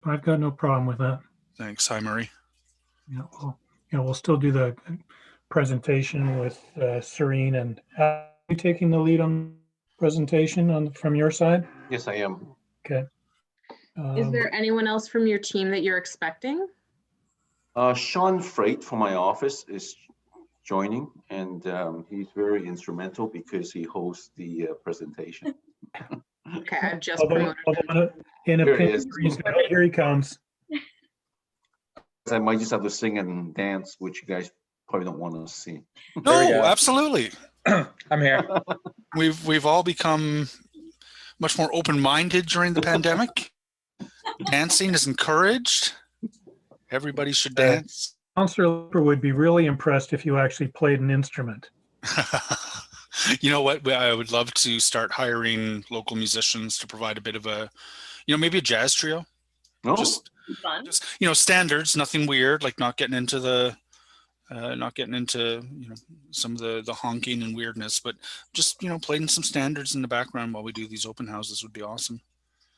I've got no problem with that. Thanks. Hi, Murray. We'll still do the presentation with Serene. And are you taking the lead on presentation from your side? Yes, I am. Okay. Is there anyone else from your team that you're expecting? Sean Freight from my office is joining, and he's very instrumental because he hosts the presentation. Okay, I've just promoted in a Here he pinch, is. here he comes. I might just have to sing and dance, which you guys probably don't want to see. No, absolutely. I'm here. We've all become much more open-minded during the pandemic. Dancing is encouraged. Everybody should dance. Counselor Lipper would be really impressed if you actually played an instrument. You know what? I would love to start hiring local musicians to provide a bit of a, maybe a jazz trio. No, Just standards, nothing weird, like not getting into some of the honking and weirdness, but just playing some standards in the background while we do these open houses would be awesome.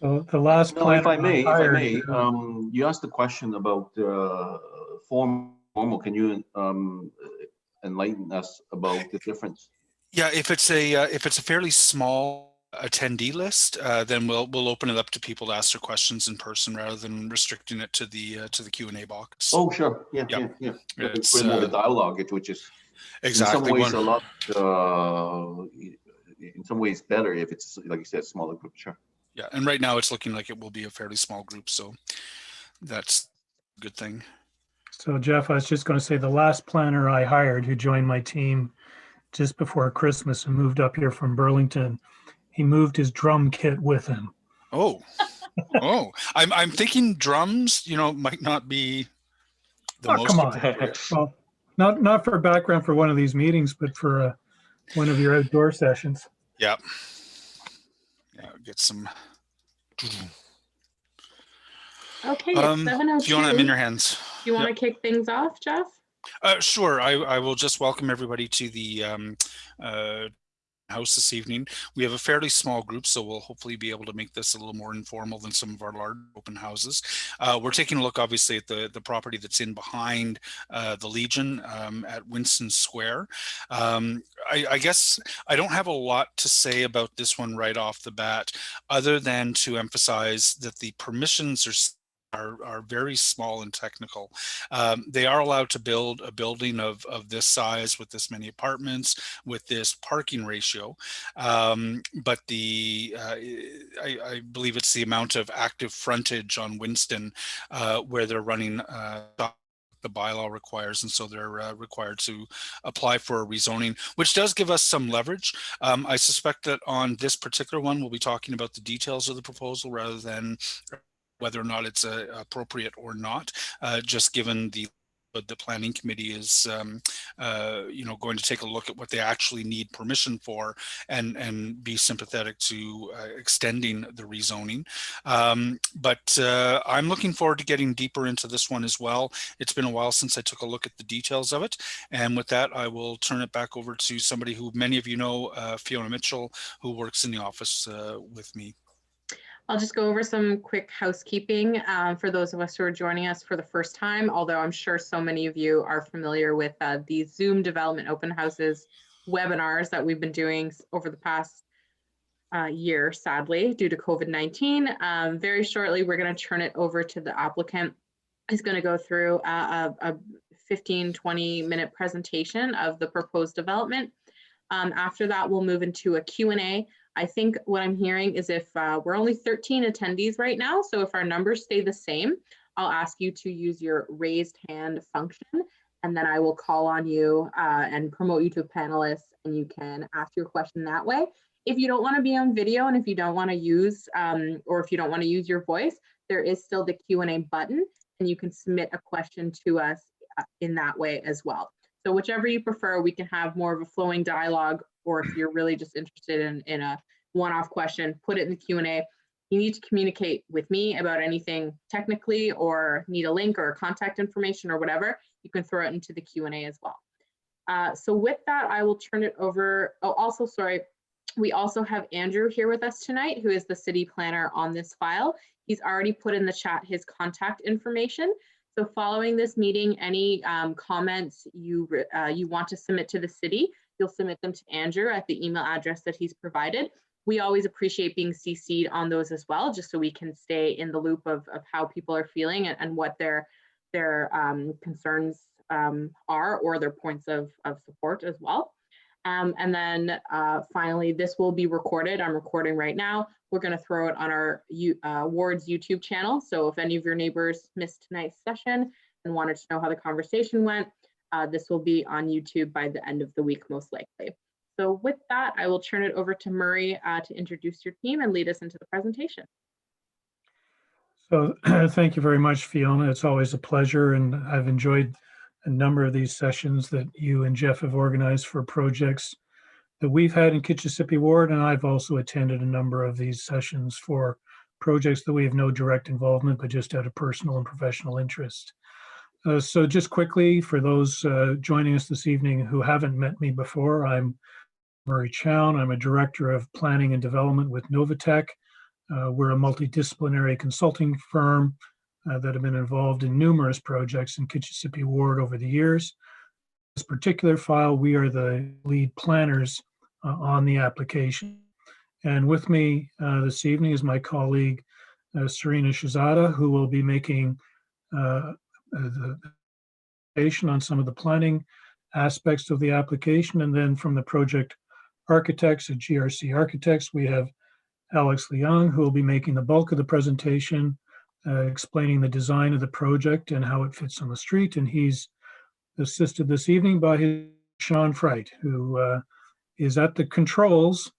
So the last if I may, you asked the question about formal. Can you enlighten us about the difference? Yeah, if it's a fairly small attendee list, then we'll open it up to people to ask their questions in person rather than restricting it to the Q&A box. Oh, sure. Yeah. It's more the dialogue, which is exactly in some ways a lot. In some ways better if it's, like you said, smaller group. Sure. Yeah, and right now it's looking like it will be a fairly small group, so that's a good thing. So Jeff, I was just going to say the last planner I hired who joined my team just before Christmas and moved up here from Burlington, he moved his drum kit with him. Oh, I'm thinking drums, might not be the most. Come on. Well, not for background for one of these meetings, but for one of your outdoor sessions. Yeah. Get some. Okay, it's 7:02. If you want, I'm in your hands. Do you want to kick things off, Jeff? Sure. I will just welcome everybody to the house this evening. We have a fairly small group, so we'll hopefully be able to make this a little more informal than some of our large open houses. We're taking a look, obviously, at the property that's in behind the Legion at Winston Square. I guess I don't have a lot to say about this one right off the bat, other than to emphasize that the permissions are very small and technical. They are allowed to build a building of this size with this many apartments with this parking ratio, but I believe it's the amount of active frontage on Winston where they're running the bylaw requires, and so they're required to apply for a rezoning, which does give us some leverage. I suspect that on this particular one we'll be talking about the details of the proposal rather than whether or not it's appropriate or not, just given the planning committee is going to take a look at what they actually need permission for and be sympathetic to extending the rezoning. But I'm looking forward to getting deeper into this one as well. It's been a while since I took a look at the details of it. And with that, I will turn it back over to somebody who many of you know, Fiona Mitchell, who works in the office with me. I'll just go over some quick housekeeping for those of us who are joining us for the first time, although I'm sure so many of you are familiar with the Zoom Development Open Houses webinars that we've been doing over the past year, sadly, due to COVID-19. Very shortly, we're going to turn it over to the applicant. He's going to go through a 15-20 minute presentation of the proposed development. After that, we'll move into a Q&A. I think what I'm hearing is if we're only 13 attendees right now, so if our numbers stay the same, I'll ask you to use your raised hand function, and then I will call on you and promote you to a panelist, and you can ask your question that way. If you don't want to be on video and if you don't want to use, or if you don't want to use your voice, there is still the Q&A button, and you can submit a question to us in that way as well. So whichever you prefer, we can have more of a flowing dialogue, or if you're really just interested in a one-off question, put it in the Q&A. You need to communicate with me about anything technically or need a link or contact information or whatever, you can throw it into the Q&A as well. So with that, I will turn it over. Oh, also, sorry, we also have Andrew here with us tonight, who is the city planner on this file. He's already put in the chat his contact information. So following this meeting, any comments you want to submit to the city, you'll submit them to Andrew at the email address that he's provided. We always appreciate being CC'd on those as well, just so we can stay in the loop of how people are feeling and what their concerns are, or their points of support as well. And then finally, this will be recorded. I'm recording right now. We're going to throw it on our ward's YouTube channel. So if any of your neighbors missed tonight's session and wanted to know how the conversation went, this will be on YouTube by the end of the week, most likely. So with that, I will turn it over to Murray to introduce your team and lead us into the presentation. So thank you very much, Fiona. It's always a pleasure, and I've enjoyed a number of these sessions that you and Jeff have organized for projects that we've had in Kitchissippi Ward, and I've also attended a number of these sessions for projects that we have no direct involvement, but just out of personal and professional interest. So just quickly, for those joining us this evening who haven't met me before, I'm Murray Chown. I'm a Director of Planning and Development with Novatech. We're a multidisciplinary consulting firm that have been involved in numerous projects in Kitchissippi Ward over the years. This particular file, we are the lead planners on the application. And with me this evening is my colleague, Serena Shazada, who will be making the presentation on some of the planning aspects of the application. And then from the project architects at GRC Architects, we have Alex Leung, who will be making the bulk of the presentation, explaining the design of the project and how it fits on the street. And he's assisted this evening by his Sean Fright, who is at the controls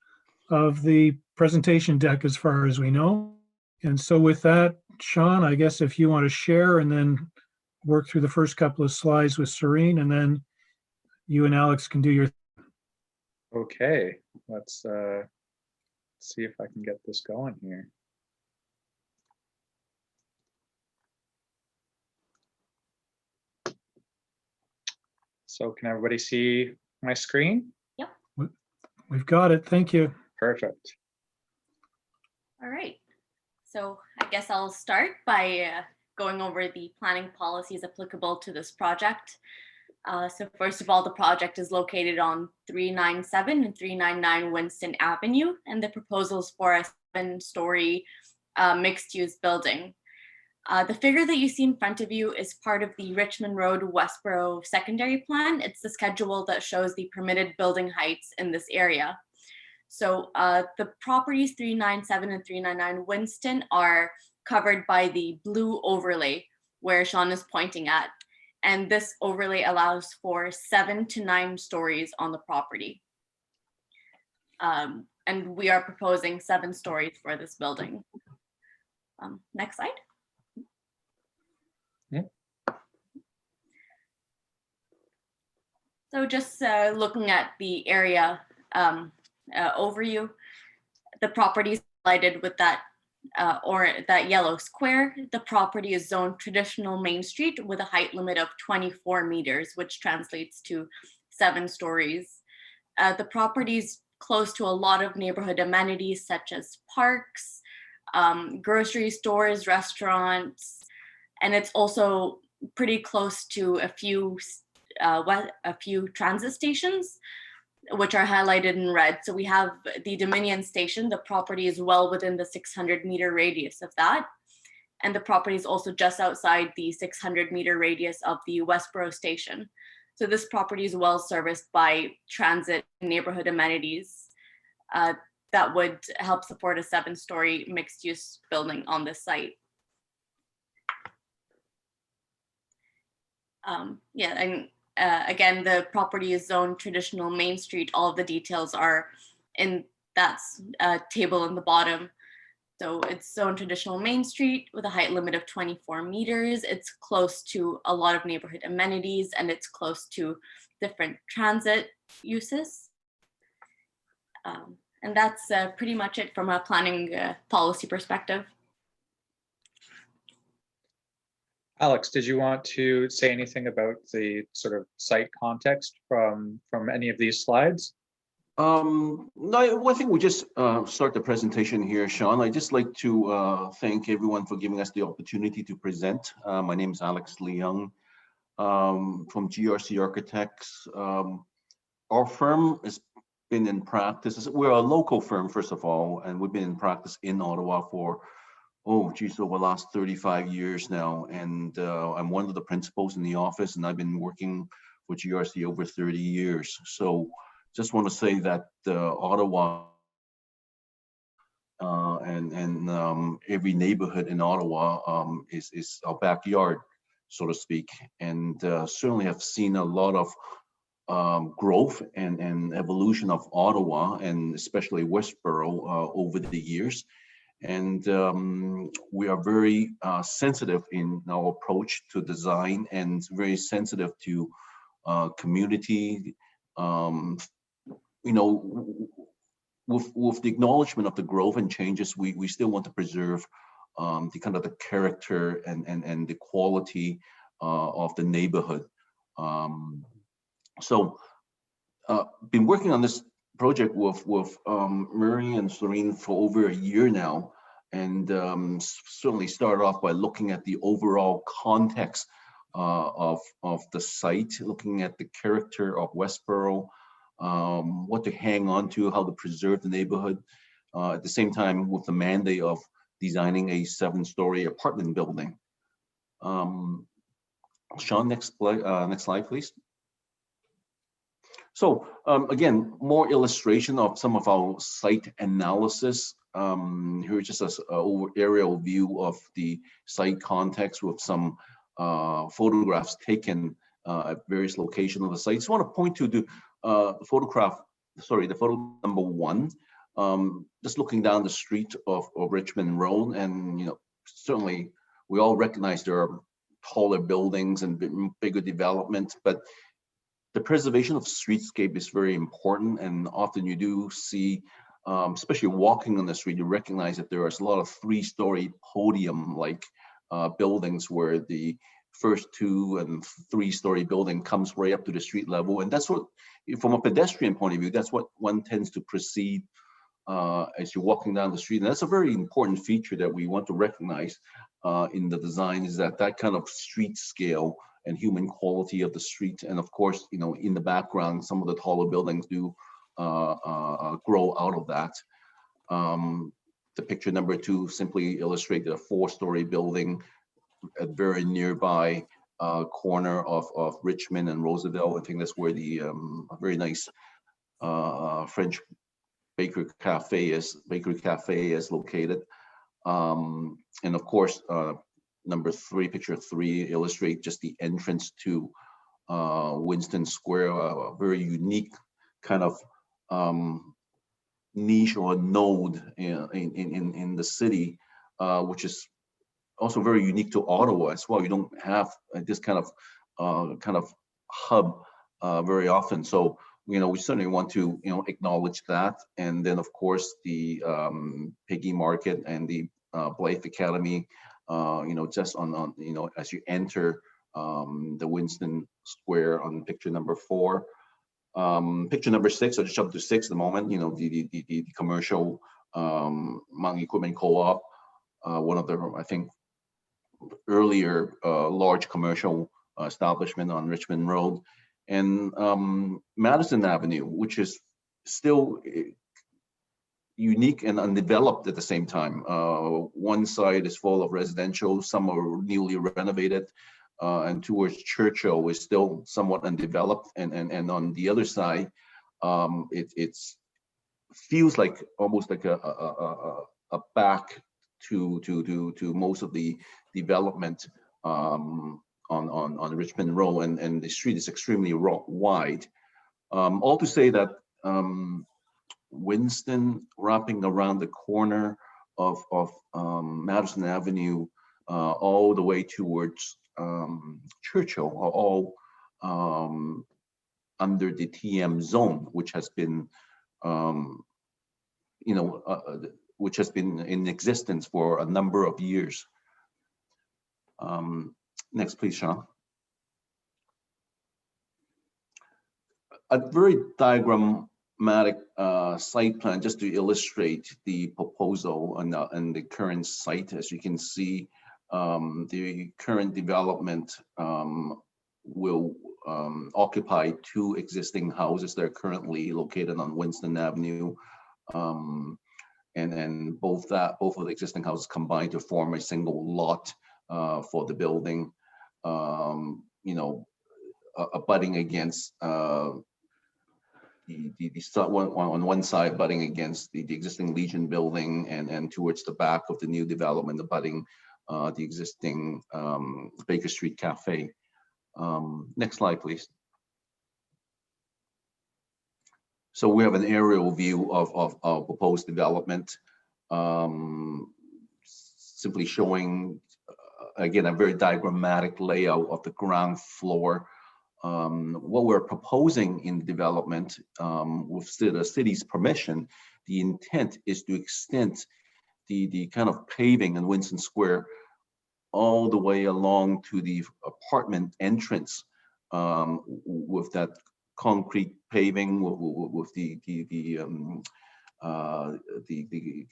of the presentation deck as far as we know. And so with that, Sean, I guess if you want to share and then work through the first couple of slides with Serene, and then you and Alex can do your. Okay, let's see if I can get this going here. So can everybody see my screen? Yep. We've got it. Thank you. Perfect. All right. So I guess I'll start by going over the planning policies applicable to this project. So first of all, the project is located on 397 and 399 Winston Avenue, and the proposals for a 7-story mixed-use building. The figure that you see in front of you is part of the Richmond Road Westboro secondary plan. It's the schedule that shows the permitted building heights in this area. So the properties 397 and 399 Winston are covered by the blue overlay where Sean is pointing at. And this overlay allows for 7 to 9 stories on the property. And we are proposing 7 stories for this building. Next slide. Yeah. So just looking at the area overview, the property is highlighted with that or that yellow square. The property is zoned traditional Main Street with a height limit of 24 meters, which translates to 7 stories. The property is close to a lot of neighborhood amenities such as parks, grocery stores, restaurants, and it's also pretty close to a few transit stations, which are highlighted in red. So we have the Dominion Station. The property is well within the 600-meter radius of that. And the property is also just outside the 600-meter radius of the Westboro Station. So this property is well serviced by transit and neighborhood amenities that would help support a 7-story mixed-use building on this site. Again, the property is zoned traditional Main Street. All of the details are in that table in the bottom. So it's zoned traditional Main Street with a height limit of 24 meters. It's close to a lot of neighborhood amenities, and it's close to different transit uses. And that's pretty much it from a planning policy perspective. Alex, did you want to say anything about the sort of site context from any of these slides? No, I think we just start the presentation here, Sean. I'd just like to thank everyone for giving us the opportunity to present. My name is Alex Leung from GRC Architects. Our firm has been in practice. We're a local firm, first of all, and we've been in practice in Ottawa for, over the last 35 years now. And I'm one of the principals in the office, and I've been working with GRC over 30 years. So just want to say that Ottawa and every neighborhood in Ottawa is our backyard, so to speak, and certainly have seen a lot of growth and evolution of Ottawa, and especially Westboro over the years. And we are very sensitive in our approach to design, and very sensitive to community. You know, with the acknowledgement of the growth and changes, we still want to preserve the kind of the character and the quality of the neighborhood. So been working on this project with Murray and Serene for over a year now, and certainly started off by looking at the overall context of the site, looking at the character of Westboro, what to hang on to, how to preserve the neighborhood, at the same time with the mandate of designing a 7-story apartment building. Sean, next slide, please. So again, more illustration of some of our site analysis. Here's just an aerial view of the site context with some photographs taken at various locations of the site. So I want to point to the photo number 1. Just looking down the street of Richmond Road, and certainly we all recognize there are taller buildings and bigger development, but the preservation of streetscape is very important. And often you do see, especially walking on the street, you recognize that there is a lot of 3-story podium-like buildings where the first 2- and 3-story building comes right up to the street level. And that's what, from a pedestrian point of view, that's what one tends to perceive as you're walking down the street. And that's a very important feature that we want to recognize in the design, is that kind of street scale and human quality of the street. And of course, in the background, some of the taller buildings do grow out of that. The picture number 2 simply illustrates a 4-story building at very nearby corner of Richmond and Roosevelt. I think that's where the very nice French bakery cafe is located. And of course, number 3, picture 3, illustrate just the entrance to Winston Square, a very unique kind of niche or node in the city, which is also very unique to Ottawa as well. You don't have this kind of hub very often. So we certainly want to acknowledge that. And then of course the Piggy Market and the Blythe Academy. Just on as you enter the Winston Square on picture number 4. Picture number 6, I'll just jump to 6 at the moment. The commercial Mountain Equipment Co-op, one of the, I think, earlier large commercial establishment on Richmond Road, and Madison Avenue, which is still unique and undeveloped at the same time. One side is full of residential, some are newly renovated, and towards Churchill is still somewhat undeveloped. And on the other side, it feels like almost like a back to most of the development on Richmond Road, and the street is extremely wide. All to say that Winston, wrapping around the corner of Madison Avenue, all the way towards Churchill, are all under the TM zone, which has been, which has been in existence for a number of years. Next, please, Sean. A very diagram schematic site plan just to illustrate the proposal and the current site. As you can see, the current development will occupy 2 existing houses that are currently located on Winston Avenue. And then both of the existing houses combined to form a single lot for the building, you know, abutting against on one side, abutting against the existing Legion building, and towards the back of the new development, abutting the existing Baker Street Cafe. Next slide, please. So we have an aerial view of proposed development, simply showing, again, a very diagrammatic layout of the ground floor. What we're proposing in the development, with the city's permission, the intent is to extend the kind of paving in Winston Square all the way along to the apartment entrance, with that concrete paving, with the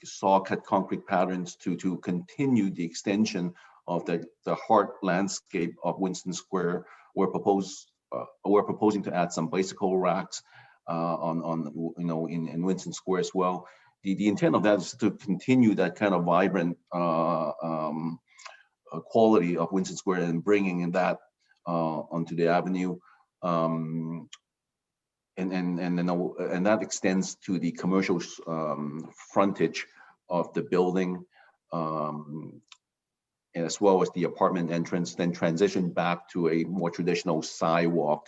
saw cut concrete patterns to continue the extension of the heart landscape of Winston Square. We're proposing to add some bicycle racks in Winston Square as well. The intent of that is to continue that kind of vibrant quality of Winston Square and bringing in that onto the avenue. And that extends to the commercial frontage of the building, as well as the apartment entrance, then transition back to a more traditional sidewalk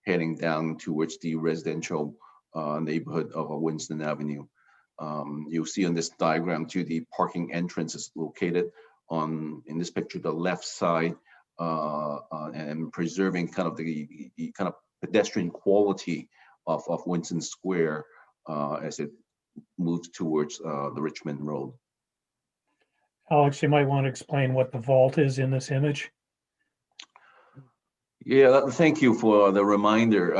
heading down towards the residential neighborhood of Winston Avenue. You'll see on this diagram too, the parking entrance is located in this picture, the left side, and preserving kind of the kind of pedestrian quality of Winston Square as it moves towards the Richmond Road. Alex, you might want to explain what the vault is in this image. Yeah, thank you for the reminder.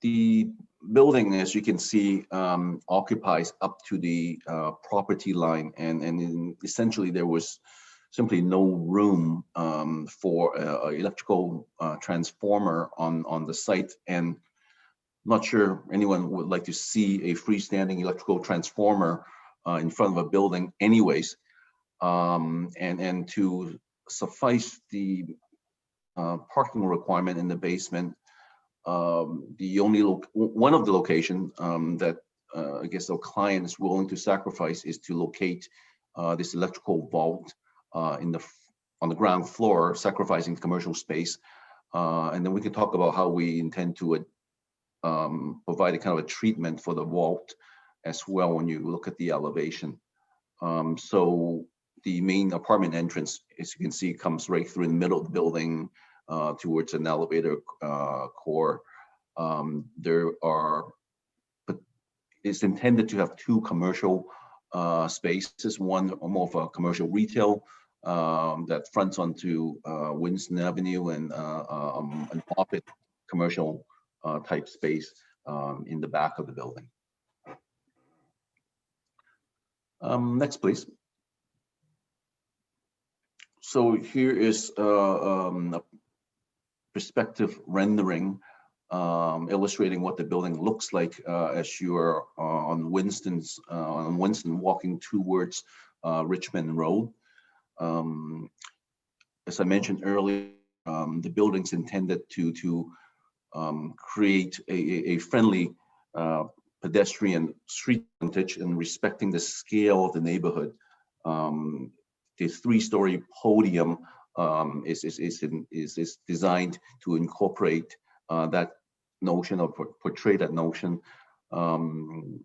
The building, as you can see, occupies up to the property line, and essentially there was simply no room for an electrical transformer on the site, and not sure anyone would like to see a freestanding electrical transformer in front of a building anyways. And to suffice the parking requirement in the basement, one of the locations that I guess the client is willing to sacrifice is to locate this electrical vault on the ground floor, sacrificing commercial space. And then we can talk about how we intend to provide a kind of a treatment for the vault as well when you look at the elevation. So the main apartment entrance, as you can see, comes right through the middle of the building towards an elevator core. It's intended to have 2 commercial spaces, one more of a commercial retail that fronts onto Winston Avenue, and an office commercial type space in the back of the building. Next, please. So here is a perspective rendering illustrating what the building looks like as you're on Winston walking towards Richmond Road. As I mentioned earlier, the building's intended to create a friendly pedestrian street frontage and respecting the scale of the neighborhood. The 3-story podium is designed to incorporate that notion, or portray that notion. And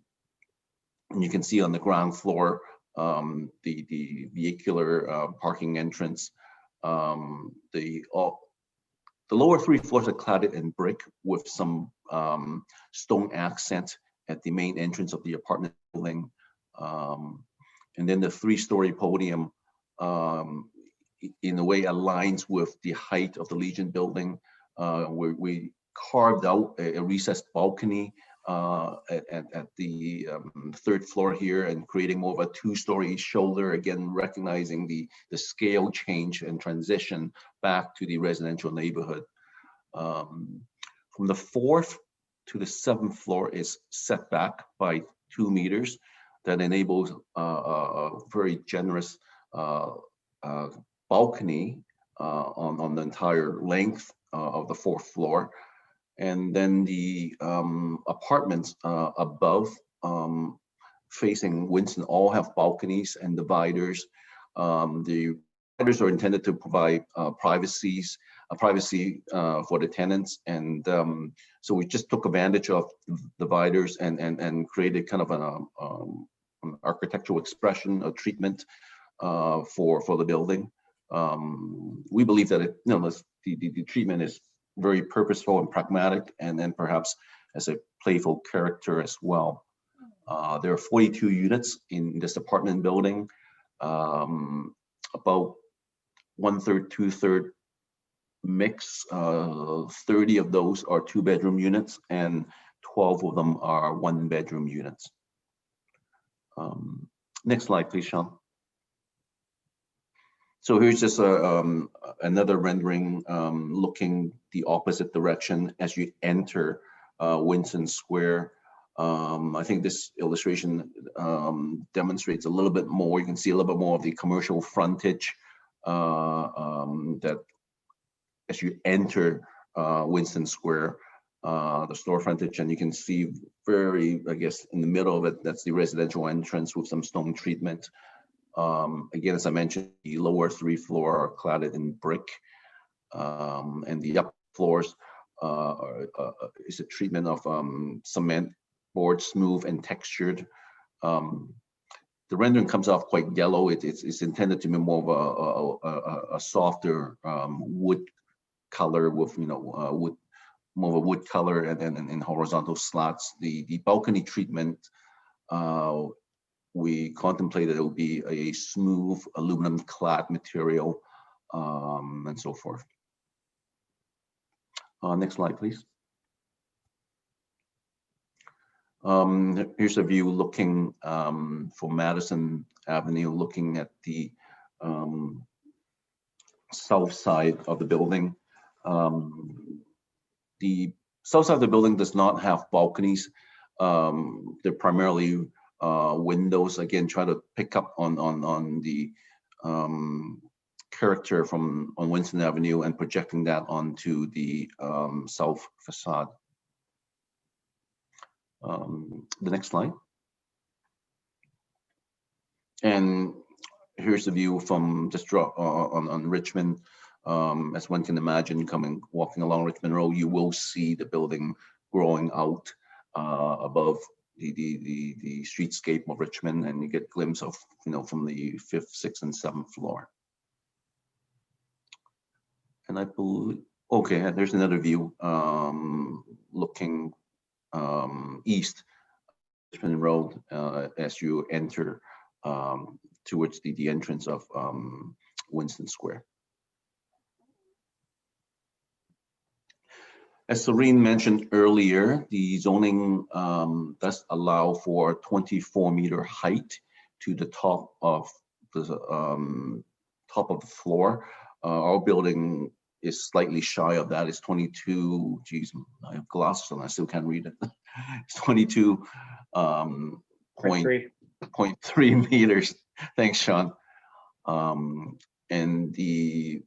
you can see on the ground floor the vehicular parking entrance. The lower 3 floors are cladded in brick with some stone accent at the main entrance of the apartment building. And then the 3-story podium in a way aligns with the height of the Legion building. We carved out a recessed balcony at the third floor here, and creating more of a two-story shoulder, again recognizing the scale change and transition back to the residential neighborhood. From the 4th to the 7th floor is set back by 2 meters. That enables a very generous balcony on the entire length of the 4th floor. And then the apartments above, facing Winston, all have balconies and dividers. The dividers are intended to provide privacy for the tenants, and so we just took advantage of dividers and created kind of an architectural expression, a treatment for the building. We believe that the treatment is very purposeful and pragmatic, and then perhaps as a playful character as well. There are 42 units in this apartment building. About 1/3, 2/3 mix. 30 of those are 2-bedroom units, and 12 of them are 1-bedroom units. Next slide, please, Sean. So here's just another rendering looking the opposite direction as you enter Winston Square. I think this illustration demonstrates a little bit more. You can see a little bit more of the commercial frontage that as you enter Winston Square, the store frontage, and you can see very, I guess, in the middle of it, that's the residential entrance with some stone treatment. Again, as I mentioned, the lower 3 floors are cladded in brick, and the upper floors is a treatment of cement board, smooth and textured. The rendering comes off quite yellow. It's intended to be more of a softer wood color with more of a wood color, and then in horizontal slats. The balcony treatment, we contemplated it would be a smooth aluminum clad material, and so forth. Next slide, please. Here's a view looking from Madison Avenue, looking at the south side of the building. The south side of the building does not have balconies. They're primarily windows. Again, try to pick up on the character on Winston Avenue and projecting that onto the south facade. The next slide. And here's the view from just on Richmond. As one can imagine, walking along Richmond Road, you will see the building growing out above the streetscape of Richmond, and you get a glimpse of from the 5th, 6th, and 7th floor. And I believe, okay, there's another view looking east Richmond Road as you enter towards the entrance of Winston Square. As Serene mentioned earlier, the zoning does allow for 24-meter height to the top of the floor. Our building is slightly shy of that. It's 22. Geez, I have glasses on. I still can't read it. It's 22.3 meters. Thanks, Sean. And the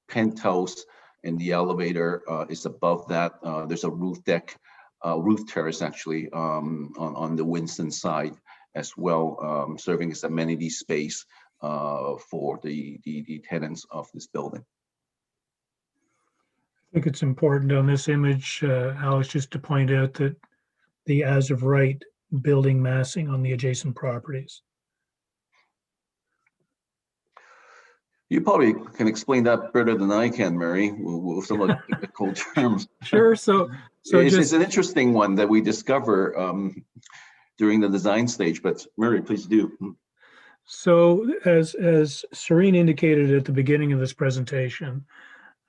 penthouse and the elevator is above that. There's a roof terrace actually on the Winston side as well, serving as amenity space for the tenants of this building. I think it's important on this image, Alex, just to point out that the as of right building massing on the adjacent properties. You probably can explain that better than I can, Mary, with some of the technical terms. Sure. So it's an interesting one that we discover during the design stage, but Mary, please do. So as Serene indicated at the beginning of this presentation,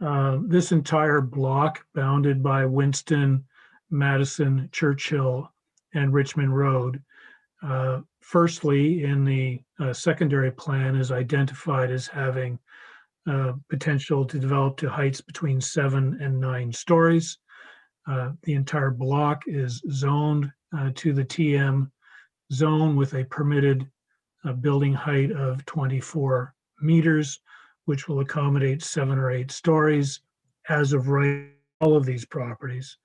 this entire block bounded by Winston, Madison, Churchill, and Richmond Road. Firstly, in the secondary plan is identified as having potential to develop to heights between 7 and 9 stories. The entire block is zoned to the TM zone with a permitted building height of 24 meters, which will accommodate 7 or 8 stories as of right, all of these properties.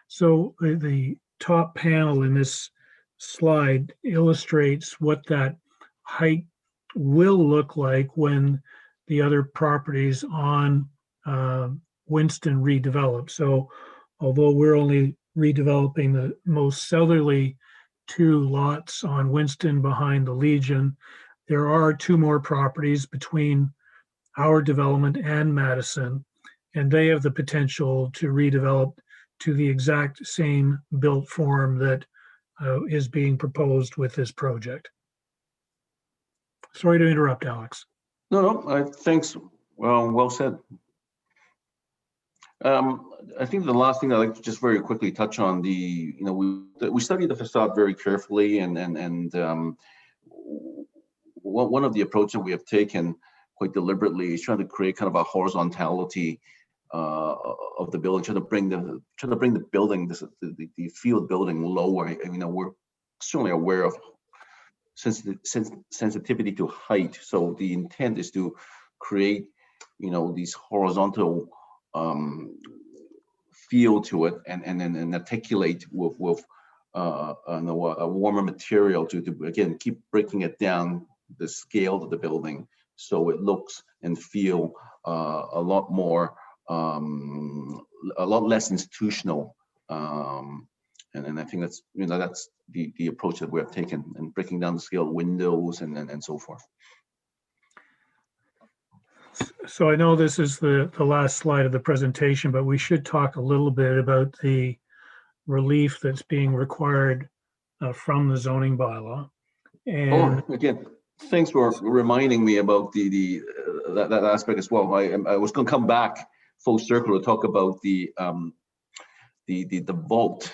So the top panel in this slide illustrates what that height will look like when the other properties on Winston redevelop. So although we're only redeveloping the most southerly 2 lots on Winston behind the Legion, there are 2 more properties between our development and Madison, and they have the potential to redevelop to the exact same built form that is being proposed with this project. Sorry to interrupt, Alex. No, thanks. Well said. I think the last thing I'd like to just very quickly touch on we studied the facade very carefully, and one of the approaches that we have taken quite deliberately is trying to create kind of a horizontality of the building, trying to bring the building, the field building lower. We're certainly aware of sensitivity to height, so the intent is to create these horizontal feel to it, and articulate with a warmer material to again keep breaking it down the scale of the building, so it looks and feel a lot more a lot less institutional, and I think that's that's the approach that we have taken, and breaking down the scale of windows and so forth. So I know this is the last slide of the presentation, but we should talk a little bit about the relief that's being required from the zoning bylaw. And again, thanks for reminding me about that aspect as well. I was going to come back full circle to talk about the vault.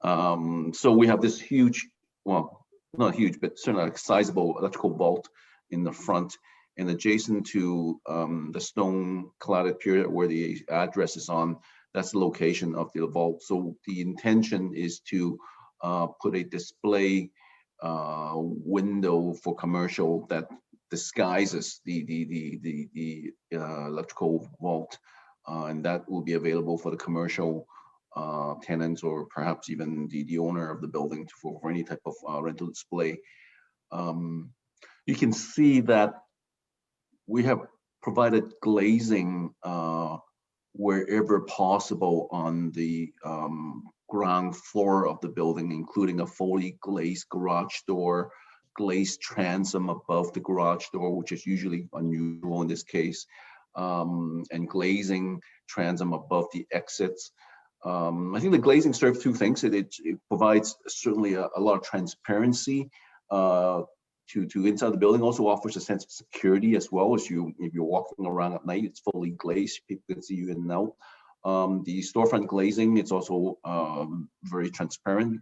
So we have this huge, well, not huge, but certainly a sizable electrical vault in the front, and adjacent to the stone cladded pier where the address is on. That's the location of the vault. So the intention is to put a display window for commercial that disguises the electrical vault, and that will be available for the commercial tenants, or perhaps even the owner of the building for any type of rental display. You can see that we have provided glazing wherever possible on the ground floor of the building, including a fully glazed garage door, glazed transom above the garage door, which is usually unusual in this case, and glazing transom above the exits. I think the glazing serves 2 things. It provides certainly a lot of transparency to inside the building, also offers a sense of security as well. As if you're walking around at night, it's fully glazed, people can see you in and out. The storefront glazing, it's also very transparent.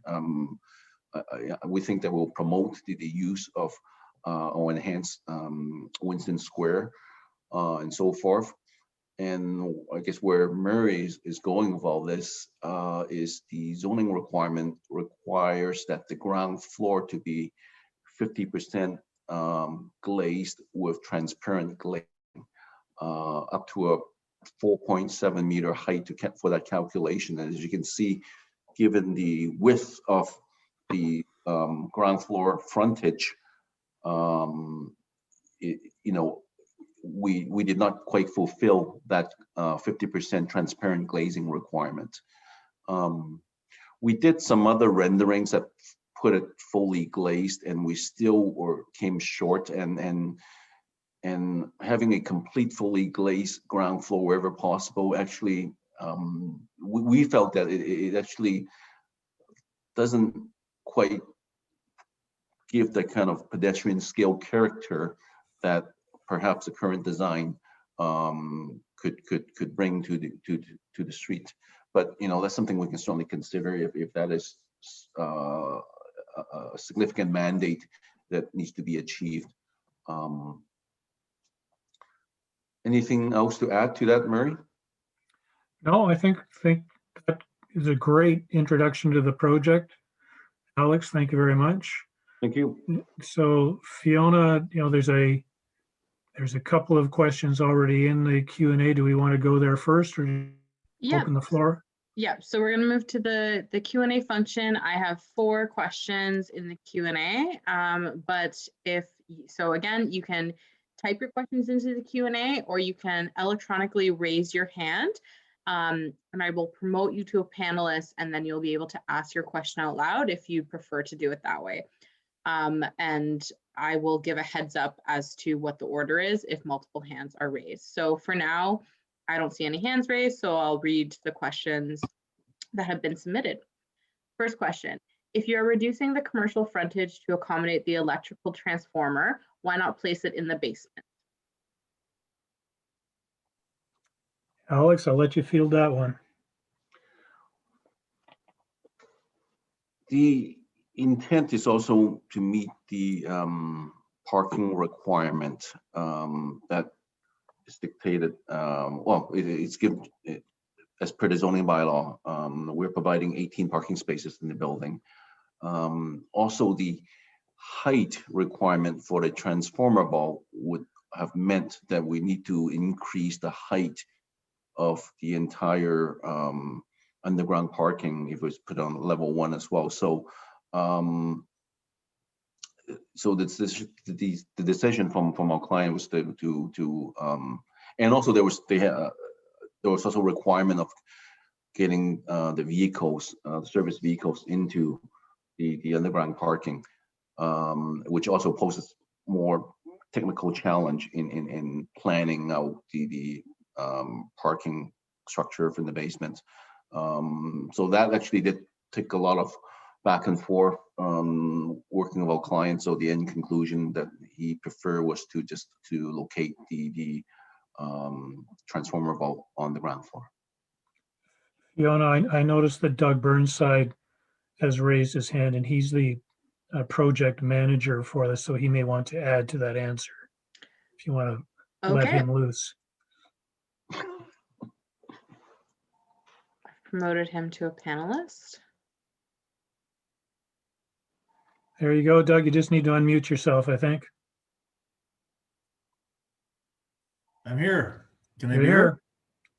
We think that will promote the use of or enhance Winston Square and so forth. And I guess where Murray is going with all this is the zoning requirement requires that the ground floor to be 50% glazed with transparent glazing, up to a 4.7 meter height for that calculation. And as you can see, given the width of the ground floor frontage, we did not quite fulfill that 50% transparent glazing requirement. We did some other renderings that put it fully glazed, and we still came short, and having a complete fully glazed ground floor wherever possible, actually we felt that it actually doesn't quite give the kind of pedestrian scale character that perhaps the current design could bring to the street. But that's something we can certainly consider if that is a significant mandate that needs to be achieved. Anything else to add to that, Murray? No, I think that is a great introduction to the project. Alex, thank you very much. Thank you. So Fiona, there's a couple of questions already in the Q&A. Do we want to go there first or Yeah. open the floor? Yeah, so we're going to move to the Q&A function. I have 4 questions in the Q&A, but again, you can type your questions into the Q&A, or you can electronically raise your hand, and I will promote you to a panelist, and then you'll be able to ask your question out loud if you prefer to do it that way. And I will give a heads up as to what the order is if multiple hands are raised. So for now, I don't see any hands raised, so I'll read the questions that have been submitted. First question, if you're reducing the commercial frontage to accommodate the electrical transformer, why not place it in the basement? Alex, I'll let you field that one. The intent is also to meet the parking requirement that is dictated. It's given as per the zoning bylaw. We're providing 18 parking spaces in the building. Also, the height requirement for the transformer vault would have meant that we need to increase the height of the entire underground parking if it was put on level 1 as well. So the decision from our client was and also there was also a requirement of getting the vehicles, service vehicles into the underground parking, which also poses more technical challenge in planning out the parking structure from the basement. So that actually did take a lot of back and forth working with our client. So the end conclusion that he preferred was to locate the transformer vault on the ground floor. Fiona, I noticed that Doug Burnside has raised his hand, and he's the project manager for this, so he may want to add to that answer if you want to let him loose. I've promoted him to a panelist. There you go, Doug. You just need to unmute yourself, I think. I'm here. Can I You're be here. heard?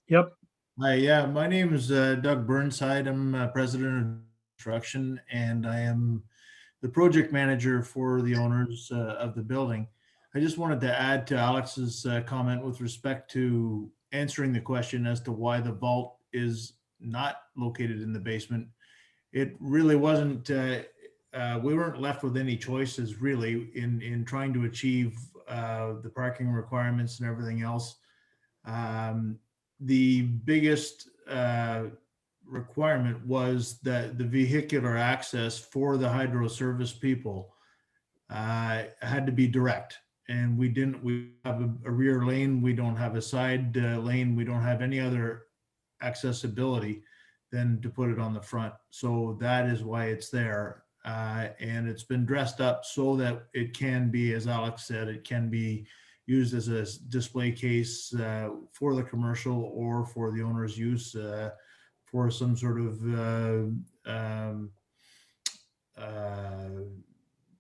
Yep. Hi, yeah, my name is Doug Burnside. I'm president of construction, and I am the project manager for the owners of the building. I just wanted to add to Alex's comment with respect to answering the question as to why the vault is not located in the basement. It really wasn't, we weren't left with any choices really in trying to achieve the parking requirements and everything else. The biggest requirement was that the vehicular access for the hydro service people had to be direct. And we have a rear lane, we don't have a side lane, we don't have any other accessibility than to put it on the front. So that is why it's there. And it's been dressed up so that it can be, as Alex said, it can be used as a display case for the commercial or for the owner's use for some sort of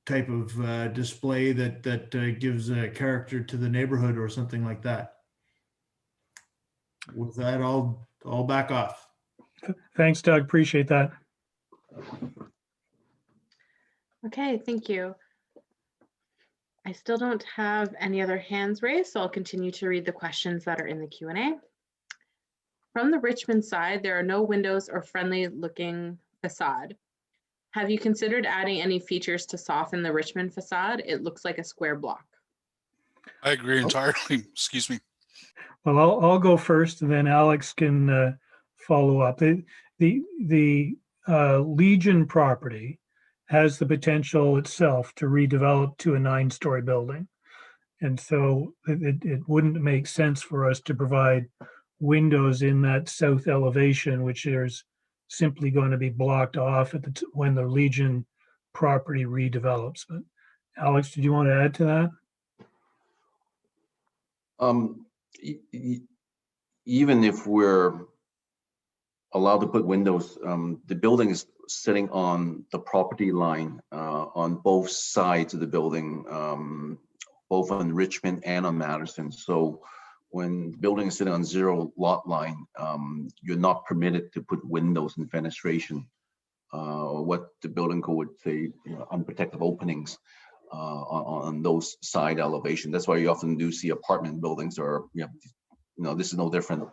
type of display that gives a character to the neighborhood or something like that. With that, I'll back off. Thanks, Doug. Appreciate that. Okay, thank you. I still don't have any other hands raised, so I'll continue to read the questions that are in the Q&A. From the Richmond side, there are no windows or friendly looking facade. Have you considered adding any features to soften the Richmond facade? It looks like a square block. I agree entirely. Excuse me. Well, I'll go first, and then Alex can follow up. The Legion property has the potential itself to redevelop to a 9-story building. And so it wouldn't make sense for us to provide windows in that south elevation, which is simply going to be blocked off at when the Legion property redevelops. But Alex, did you want to add to that? Even if we're allowed to put windows, the building is sitting on the property line on both sides of the building, both on Richmond and on Madison. So when the building is sitting on zero lot line, you're not permitted to put windows and fenestration. What the building code would say, unprotected openings on those side elevation. That's why you often do see apartment buildings, or this is no different,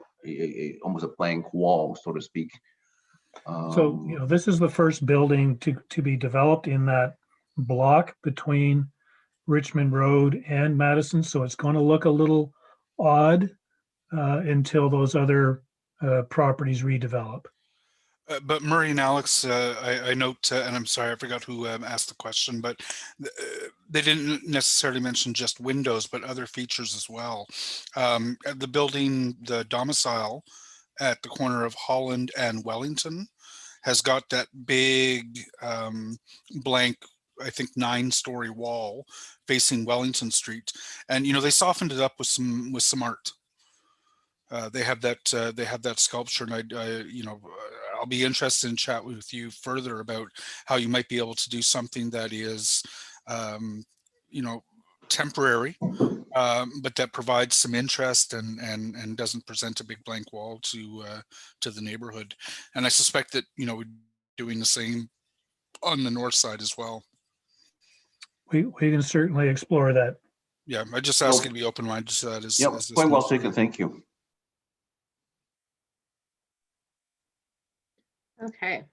almost a blank wall, so to speak. So this is the first building to be developed in that block between Richmond Road and Madison. So it's going to look a little odd until those other properties redevelop. But Murray and Alex, I note, and I'm sorry, I forgot who asked the question, but they didn't necessarily mention just windows, but other features as well. The building, the domicile at the corner of Holland and Wellington has got that big blank, I think 9-story wall facing Wellington Street, and they softened it up with some art. They have that sculpture, and I'll be interested in chat with you further about how you might be able to do something that is, temporary, but that provides some interest and doesn't present a big blank wall to the neighborhood. And I suspect that we're doing the same on the north side as well. We can certainly explore that. Yeah, I just ask you to be open-minded to that. As point well taken. Thank you. Okay.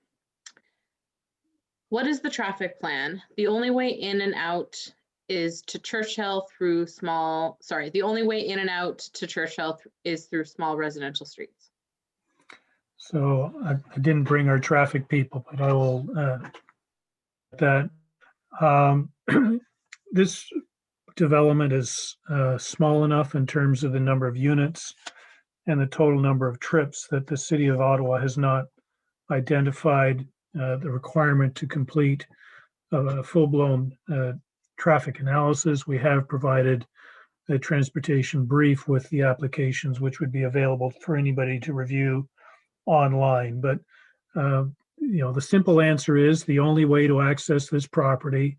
What is the traffic plan? The only way in and out is to Churchill through the only way in and out to Churchill is through small residential streets. So I didn't bring our traffic people, but I will that this development is small enough in terms of the number of units and the total number of trips that the city of Ottawa has not identified the requirement to complete a full-blown traffic analysis. We have provided a transportation brief with the applications, which would be available for anybody to review online. But the simple answer is the only way to access this property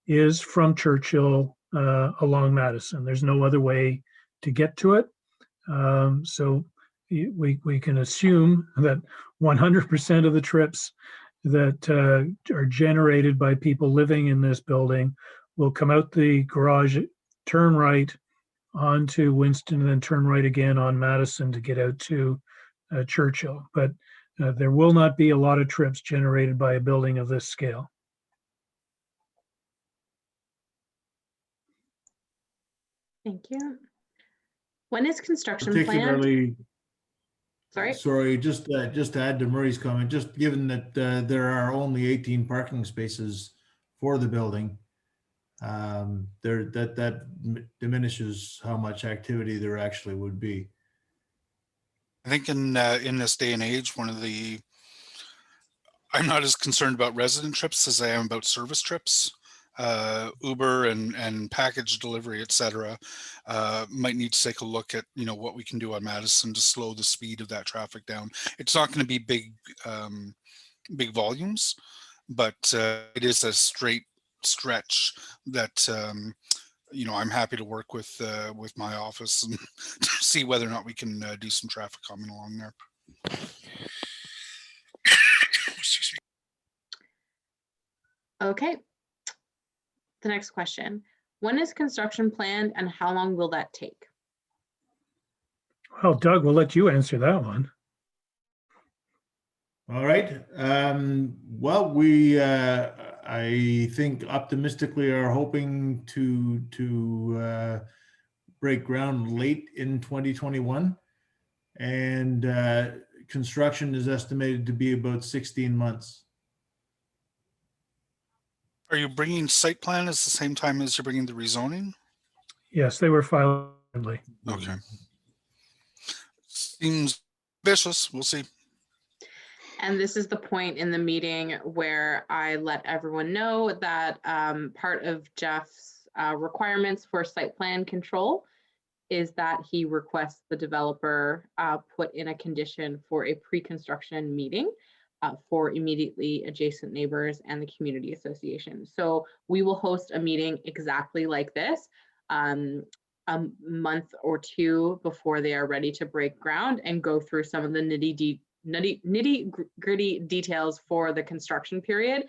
is from Churchill along Madison. There's no other way to get to it. So we can assume that 100% of the trips that are generated by people living in this building will come out the garage, turn right onto Winston, and then turn right again on Madison to get out to Churchill. But there will not be a lot of trips generated by a building of this scale. Thank you. When is construction planned? Particularly, Sorry, just to add to Murray's comment, just given that there are only 18 parking spaces for the building, that diminishes how much activity there actually would be. I think in this day and age, I'm not as concerned about resident trips as I am about service trips. Uber and package delivery, etc., might need to take a look at what we can do on Madison to slow the speed of that traffic down. It's not going to be big volumes, but it is a straight stretch that I'm happy to work with my office and to see whether or not we can do some traffic calming along there. Excuse me. Okay. The next question. When is construction planned and how long will that take? Well, Doug, we'll let you answer that one. All right. Well, we, I think optimistically are hoping to break ground late in 2021. And construction is estimated to be about 16 months. Are you bringing site plan at the same time as you're bringing the rezoning? Yes, they were filed. Timely. Okay. Seems vicious. We'll see. And this is the point in the meeting where I let everyone know that part of Jeff's requirements for site plan control is that he requests the developer put in a condition for a pre-construction meeting for immediately adjacent neighbors and the community association. So we will host a meeting exactly like this a month or two before they are ready to break ground and go through some of the nitty gritty details for the construction period,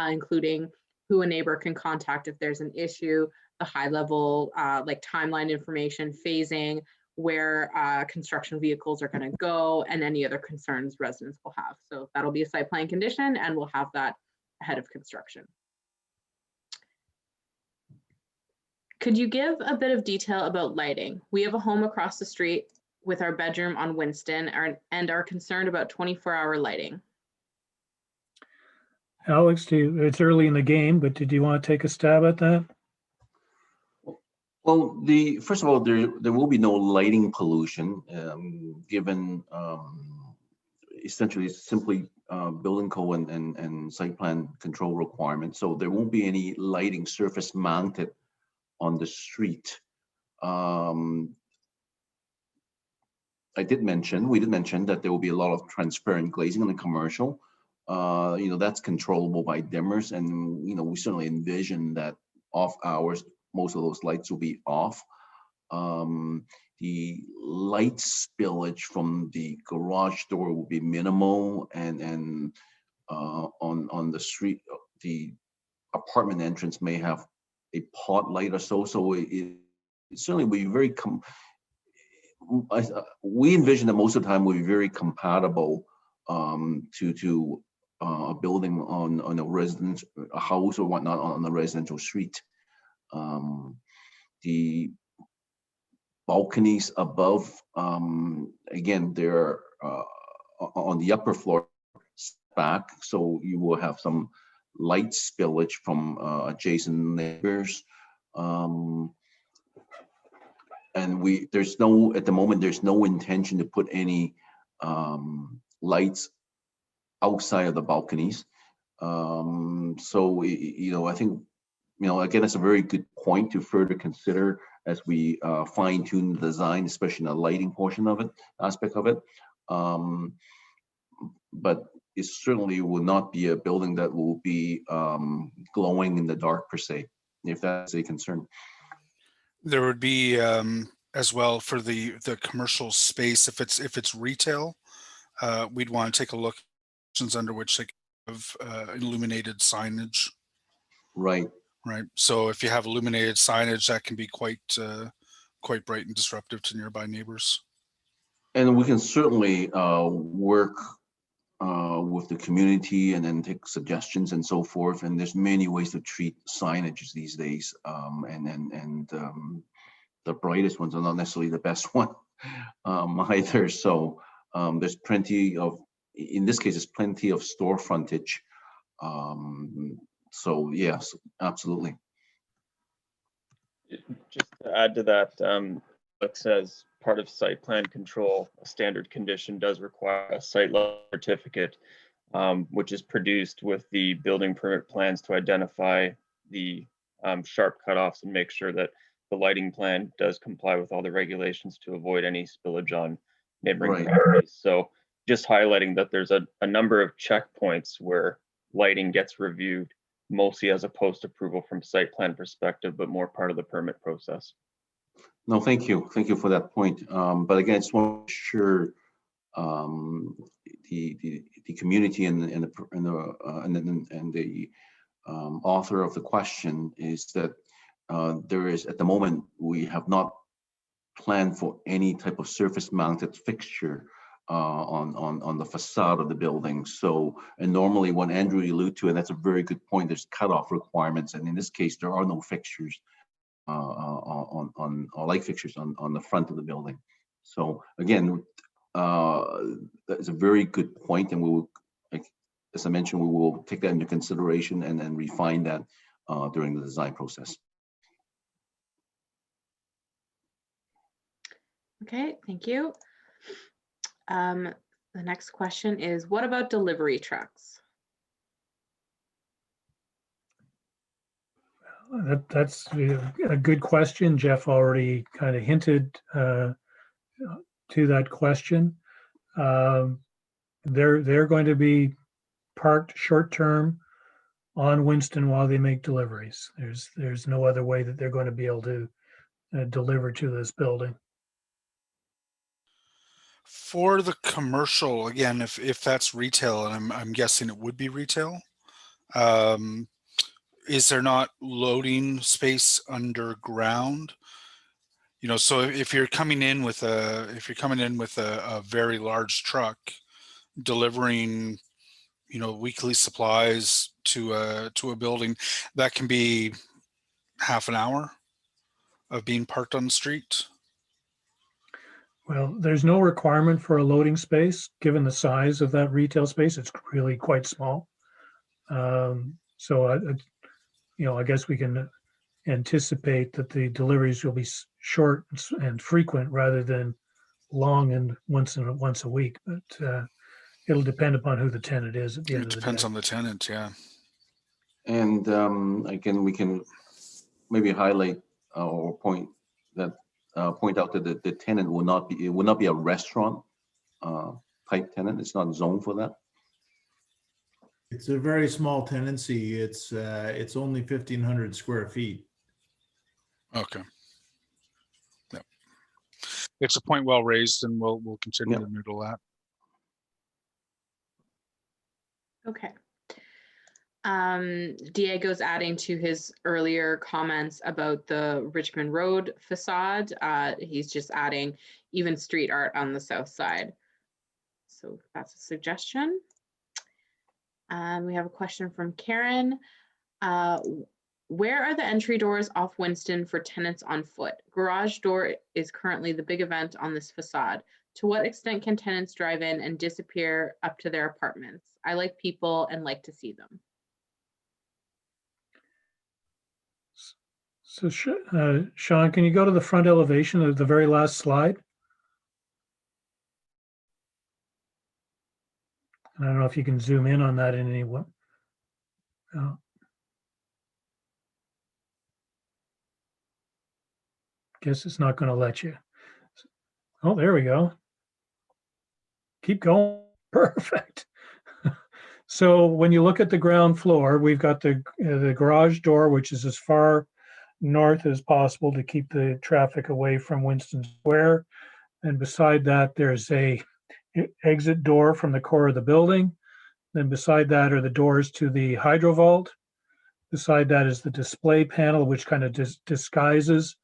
including who a neighbor can contact if there's an issue, the high level like timeline information, phasing, where construction vehicles are going to go, and any other concerns residents will have. So that'll be a site plan condition, and we'll have that ahead of construction. Could you give a bit of detail about lighting? We have a home across the street with our bedroom on Winston and are concerned about 24-hour lighting. Alex, it's early in the game, but did you want to take a stab at that? Well, first of all, there will be no lighting pollution, given essentially simply building code and site plan control requirements. So there won't be any lighting surface mounted on the street. We did mention that there will be a lot of transparent glazing on the commercial. That's controllable by dimmers, and we certainly envision that off hours, most of those lights will be off. The light spillage from the garage door will be minimal, and on the street, the apartment entrance may have a pot light or so. So it certainly will be very. We envision that most of the time will be very compatible to a building on a house or whatnot on the residential street. The balconies above, again, they're on the upper floor back, so you will have some light spillage from adjacent neighbors. And at the moment, there's no intention to put any lights outside of the balconies. So, I think, again, it's a very good point to further consider as we fine tune the design, especially in the lighting portion of it, aspect of it. But it certainly will not be a building that will be glowing in the dark per se, if that's a concern. There would be as well for the commercial space, if it's retail, we'd want to take a look under which they have illuminated signage. Right. So if you have illuminated signage, that can be quite bright and disruptive to nearby neighbors. And we can certainly work with the community and then take suggestions and so forth. And there's many ways to treat signage these days. The brightest ones are not necessarily the best one either. So there's plenty of, in this case, there's plenty of store frontage. So yes, absolutely. Just to add to that, it says part of site plan control, a standard condition does require a site level certificate, which is produced with the building permit plans to identify the sharp cutoffs and make sure that the lighting plan does comply with all the regulations to avoid any spillage on neighboring properties. So just highlighting that there's a number of checkpoints where lighting gets reviewed, mostly as a post-approval from site plan perspective, but more part of the permit process. No, thank you. Thank you for that point. But again, I just want to make sure the community and the author of the question is that there is, at the moment, we have not planned for any type of surface mounted fixture on the facade of the building. So, and normally what Andrew alluded to, and that's a very good point, there's cutoff requirements. And in this case, there are no fixtures on light fixtures on the front of the building. So again, that's a very good point, and we will, as I mentioned, we will take that into consideration and then refine that during the design process. Okay, thank you. The next question is, what about delivery trucks? That's a good question. Jeff already kind of hinted to that question. They're going to be parked short term on Winston while they make deliveries. There's no other way that they're going to be able to deliver to this building. For the commercial, again, if that's retail, and I'm guessing it would be retail, is there not loading space underground? You know, so if you're coming in with a very large truck delivering, you know, weekly supplies to a building, that can be half an hour of being parked on the street. Well, there's no requirement for a loading space, given the size of that retail space. It's really quite small. So, I guess we can anticipate that the deliveries will be short and frequent rather than long and once a week. But it'll depend upon who the tenant is at the end It of the depends day. on the tenant, yeah. And again, we can maybe highlight or point out that the tenant will not be a restaurant type tenant. It's not zoned for that. It's a very small tenancy. It's only 1,500 square feet. Okay. Yeah. It's a point well raised, and we'll continue to noodle that. Okay. Diego's adding to his earlier comments about the Richmond Road facade. He's just adding even street art on the south side. So that's a suggestion. We have a question from Karen. Where are the entry doors off Winston for tenants on foot? Garage door is currently the big event on this facade. To what extent can tenants drive in and disappear up to their apartments? I like people and like to see them. So, Sean, can you go to the front elevation of the very last slide? I don't know if you can zoom in on that in any way. Guess it's not going to let you. Oh, there we go. Keep going. Perfect. So when you look at the ground floor, we've got the garage door, which is as far north as possible to keep the traffic away from Winston Square. And beside that, there's a exit door from the core of the building. Then beside that are the doors to the hydro vault. Beside that is the display panel, which kind of disguises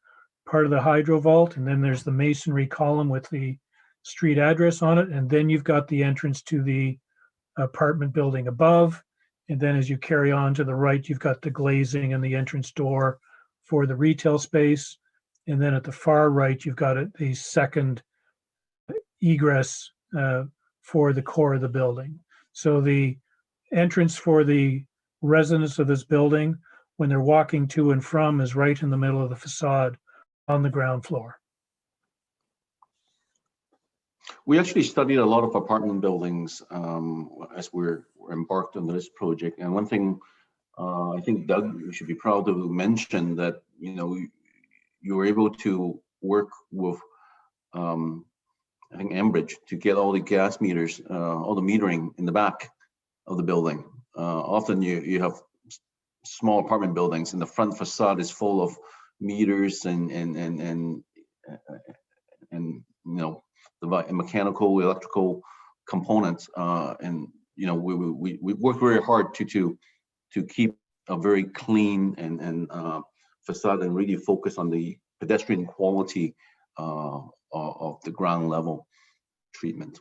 part of the hydro vault. And then there's the masonry column with the street address on it. And then you've got the entrance to the apartment building above. And then as you carry on to the right, you've got the glazing and the entrance door for the retail space. And then at the far right, you've got the second egress for the core of the building. So the entrance for the residents of this building, when they're walking to and from, is right in the middle of the facade on the ground floor. We actually studied a lot of apartment buildings as we're embarked on this project. And one thing I think, Doug, you should be proud to mention that, you know, you were able to work with, I think, Enbridge to get all the gas meters, all the metering in the back of the building. Often you have small apartment buildings and the front facade is full of meters and you know, the mechanical, electrical components. And you know, we worked very hard to keep a very clean and facade and really focus on the pedestrian quality of the ground level treatment.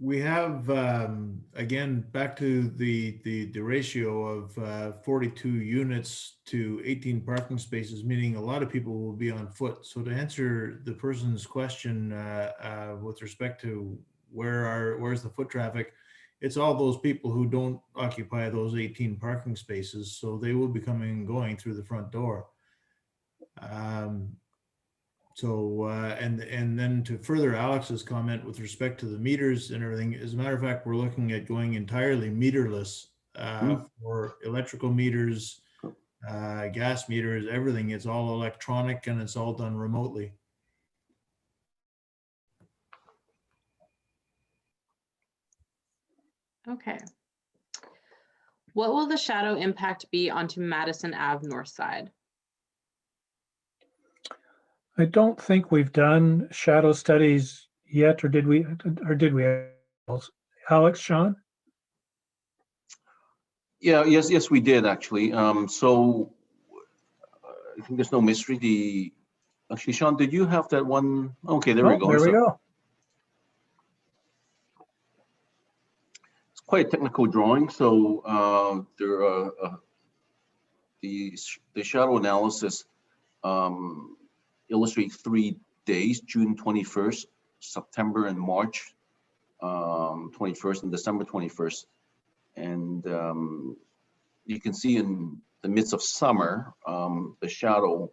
We have, again, back to the ratio of 42 units to 18 parking spaces, meaning a lot of people will be on foot. So to answer the person's question with respect to where's the foot traffic, it's all those people who don't occupy those 18 parking spaces. So they will be coming and going through the front door. And then to further Alex's comment with respect to the meters and everything, as a matter of fact, we're looking at going entirely meterless for electrical meters, gas meters, everything. It's all electronic and it's all done remotely. Okay. What will the shadow impact be onto Madison Ave North Side? I don't think we've done shadow studies yet, or did we? Alex, Sean? Yeah, yes, we did actually. So I think there's no mystery. Actually, Sean, did you have that one? Okay, there we go. There we So go. it's quite a technical drawing. So there are the shadow analysis illustrates 3 days: June 21st, September and March 21st, and December 21st. And you can see in the midst of summer, the shadow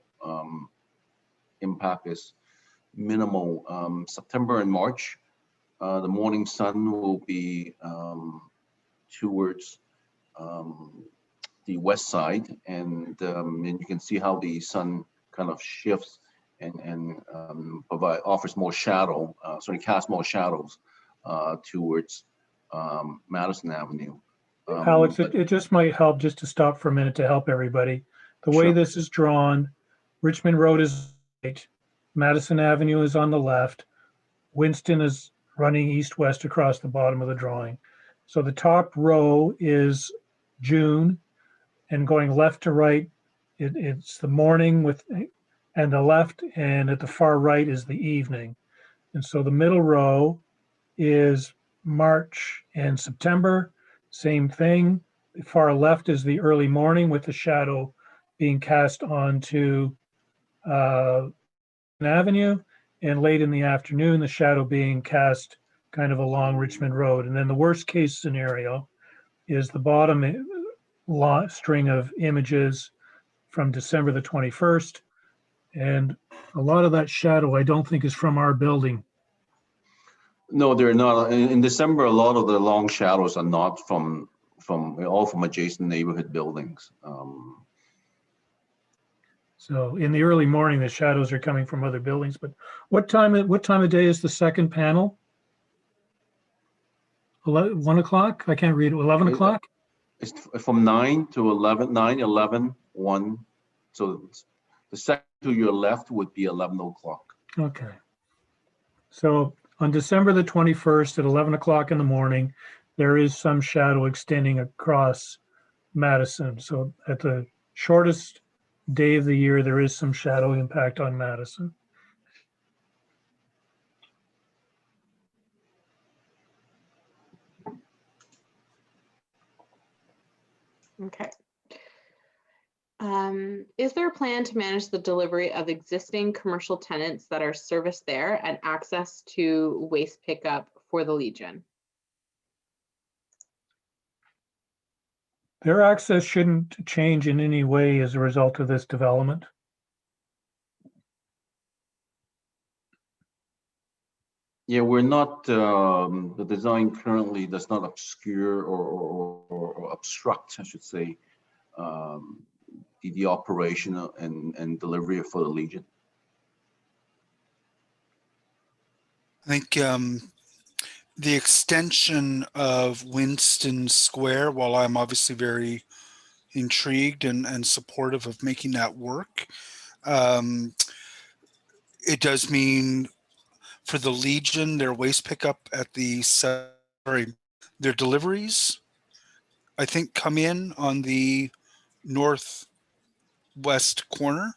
impact is minimal. September and March, the morning sun will be towards the west side, and you can see how the sun kind of shifts and offers more shadow, casts more shadows towards Madison Avenue. Alex, it just might help just to stop for a minute to help everybody. The way Sure. this is drawn, Richmond Road is right, Madison Avenue is on the left, Winston is running east-west across the bottom of the drawing. So the top row is June, and going left to right, it's the morning and the left, and at the far right is the evening. And so the middle row is March and September, same thing. The far left is the early morning with the shadow being cast onto Avenue, and late in the afternoon, the shadow being cast kind of along Richmond Road. And then the worst case scenario is the bottom string of images from December the 21st. And a lot of that shadow, I don't think, is from our building. No, they're not. In December, a lot of the long shadows are not from adjacent neighborhood buildings. So in the early morning, the shadows are coming from other buildings. But what time of day is the second panel? 1 o'clock? I can't read it. 11 o'clock? It's from 9 to 11, 9, 11, 1. So the second to your left would be 11 o'clock. Okay. So on December the 21st at 11 o'clock in the morning, there is some shadow extending across Madison. So at the shortest day of the year, there is some shadow impact on Madison. Okay. Is there a plan to manage the delivery of existing commercial tenants that are serviced there and access to waste pickup for the Legion? Their access shouldn't change in any way as a result of this development. Yeah, we're not, the design currently does not obscure or obstruct, I should say, the operation and delivery for the Legion. I think the extension of Winston Square, while I'm obviously very intrigued and supportive of making that work, it does mean for the Legion, their waste pickup at their deliveries, I think, come in on the northwest corner.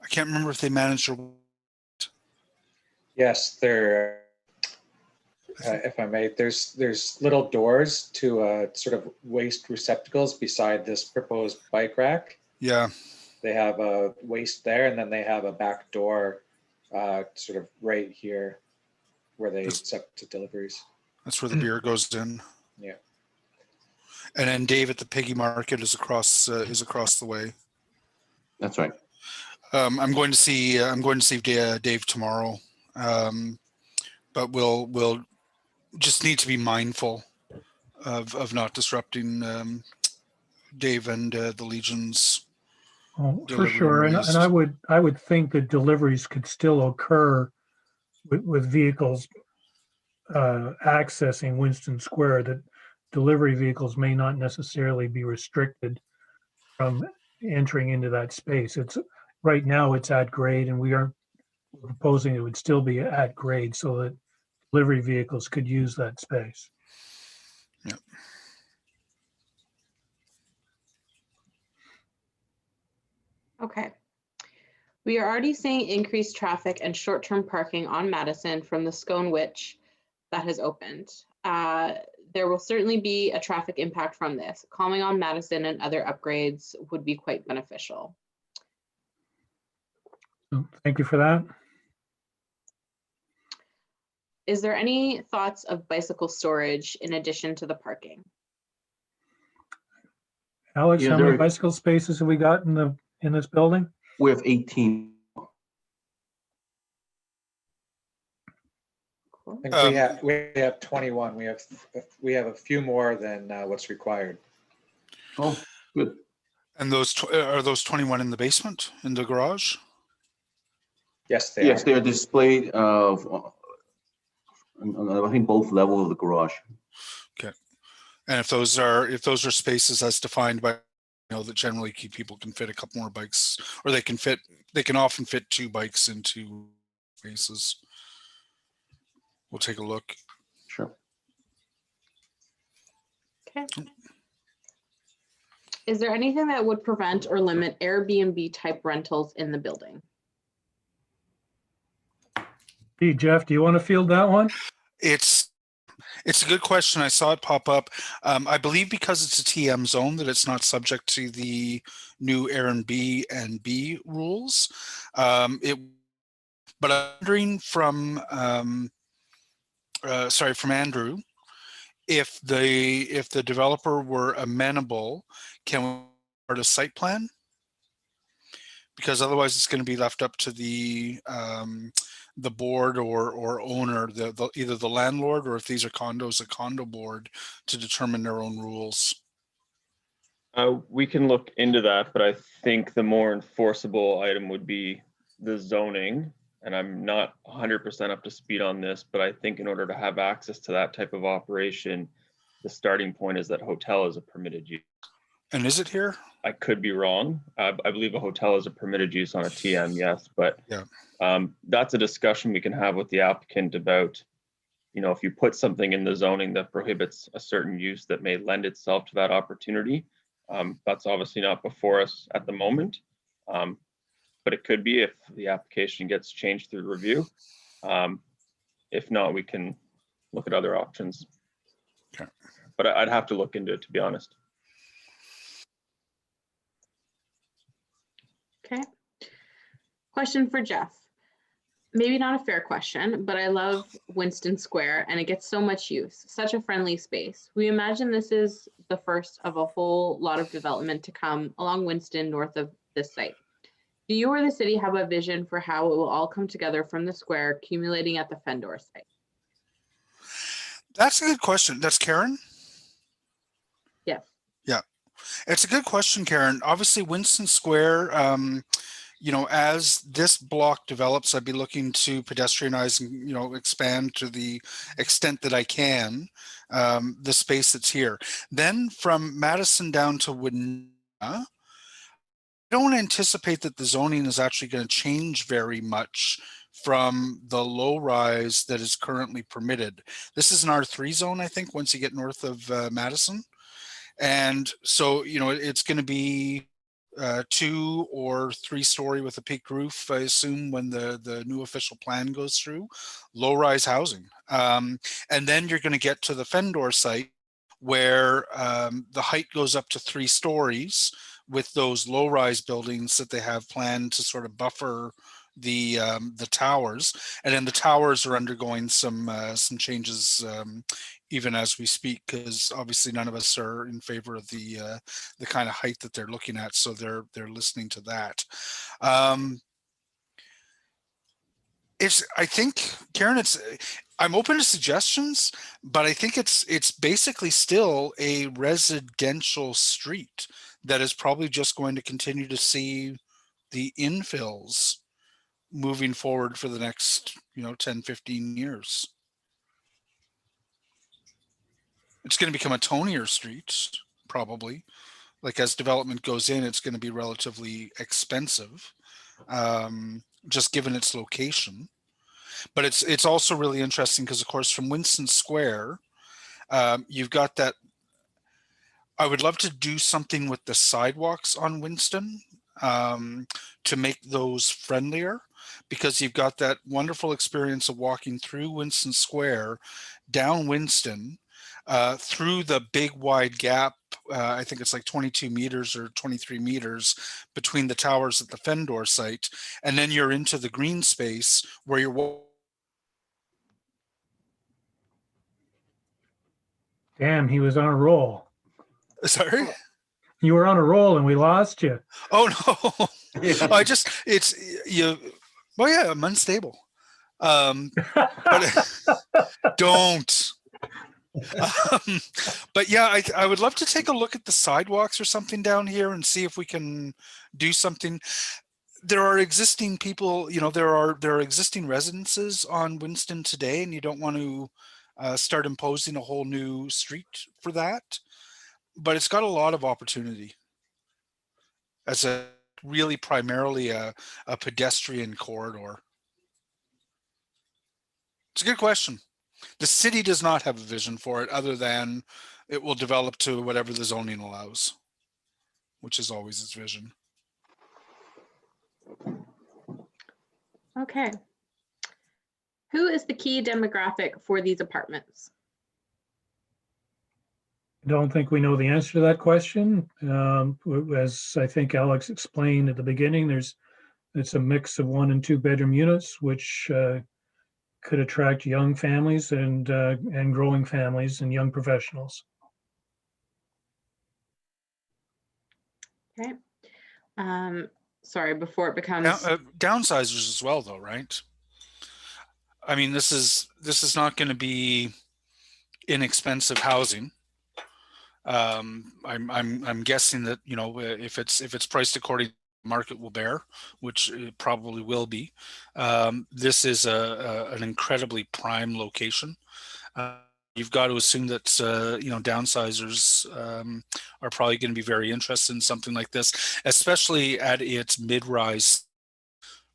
I can't remember if they managed to. Yes, there. If I may, there's little doors to sort of waste receptacles beside this proposed bike rack. Yeah. They have a waste there, and then they have a back door sort of right here where they accept deliveries. That's where the beer goes in. Yeah. And then Dave at the Piggy Market is across the way. That's right. I'm going to see Dave tomorrow, but we'll just need to be mindful of not disrupting Dave and the Legion's Oh, for delivery sure. And waste. I would think that deliveries could still occur with vehicles accessing Winston Square, that delivery vehicles may not necessarily be restricted from entering into that space. It's right now it's at grade, and we are proposing it would still be at grade so that delivery vehicles could use that space. Yep. Okay. We are already seeing increased traffic and short-term parking on Madison from the Scone Witch that has opened. There will certainly be a traffic impact from this. Calming on Madison and other upgrades would be quite beneficial. So thank you for that. Is there any thoughts of bicycle storage in addition to the parking? Alex, Yeah, how many there- bicycle spaces have we got in this building? We have 18. I think we have 21. We have a few more than what's required. Oh, good. And are those 21 in the basement, in the garage? Yes, they Yes, are. they're displayed on, I think, both levels of the garage. And if those are spaces as defined by, that generally people can fit a couple more bikes, or they can often fit 2 bikes into spaces. We'll take a look. Sure. Okay. Is there anything that would prevent or limit Airbnb type rentals in the building? Hey, Jeff, do you want to field that one? It's a good question. I saw it pop up. I believe because it's a TM zone that it's not subject to the new Airbnb rules. But I'm wondering from Andrew, if the developer were amenable, can we start a site plan? Because otherwise it's going to be left up to the board or owner, either the landlord, or if these are condos, a condo board, to determine their own rules. We can look into that, but I think the more enforceable item would be the zoning. And I'm not 100% up to speed on this, but I think in order to have access to that type of operation, the starting point is that hotel is a permitted use. And is it here? I could be wrong. I believe a hotel is a permitted use on a TM, yes, but yeah. That's a discussion we can have with the applicant about, if you put something in the zoning that prohibits a certain use that may lend itself to that opportunity. That's obviously not before us at the moment, but it could be if the application gets changed through review. If not, we can look at other options. Okay. But I'd have to look into it, to be honest. Okay. Question for Jeff. Maybe not a fair question, but I love Winston Square and it gets so much use, such a friendly space. We imagine this is the first of a whole lot of development to come along Winston north of this site. Do you or the city have a vision for how it will all come together from the square accumulating at the Fendor site? That's a good question. That's Karen? Yes. Yeah, it's a good question, Karen. Obviously, Winston Square, as this block develops, I'd be looking to pedestrianize and, expand to the extent that I can the space that's here. Then from Madison down to Winona, I don't anticipate that the zoning is actually going to change very much from the low rise that is currently permitted. This is an R3 zone, I think, once you get north of Madison. And so, it's going to be 2 or 3 story with a peaked roof, I assume, when the new official plan goes through, low rise housing. And then you're going to get to the Fendor site where the height goes up to 3 stories with those low rise buildings that they have planned to sort of buffer the towers, and then the towers are undergoing some changes even as we speak, because obviously none of us are in favor of the kind of height that they're looking at, so they're listening to that. I think, Karen, I'm open to suggestions, but I think it's basically still a residential street that is probably just going to continue to see the infills moving forward for the next, 10, 15 years. It's going to become a tonier street, probably. Like as development goes in, it's going to be relatively expensive, just given its location. But it's also really interesting because, of course, from Winston Square, you've got that. I would love to do something with the sidewalks on Winston to make those friendlier, because you've got that wonderful experience of walking through Winston Square, down Winston, through the big wide gap. I think it's like 22 meters or 23 meters between the towers at the Fendor site. And then you're into the green space where you're. Damn, he was on a roll. Sorry? You were on a roll and we lost you. Oh, no. Well, yeah, I'm unstable. But don't. But yeah, I would love to take a look at the sidewalks or something down here and see if we can do something. There are existing people, there are existing residences on Winston today, and you don't want to start imposing a whole new street for that. But it's got a lot of opportunity as a really primarily a pedestrian corridor. It's a good question. The city does not have a vision for it other than it will develop to whatever the zoning allows, which is always its vision. Okay. Who is the key demographic for these apartments? I don't think we know the answer to that question. As I think Alex explained at the beginning, it's a mix of 1 and 2 bedroom units, which could attract young families and growing families and young professionals. Okay. Sorry, before it becomes Downsizers as well, though, right? I mean, this is not going to be inexpensive housing. I'm guessing that if it's priced according to the market will bear, which it probably will be. This is an incredibly prime location. You've got to assume that downsizers are probably going to be very interested in something like this, especially at its mid-rise.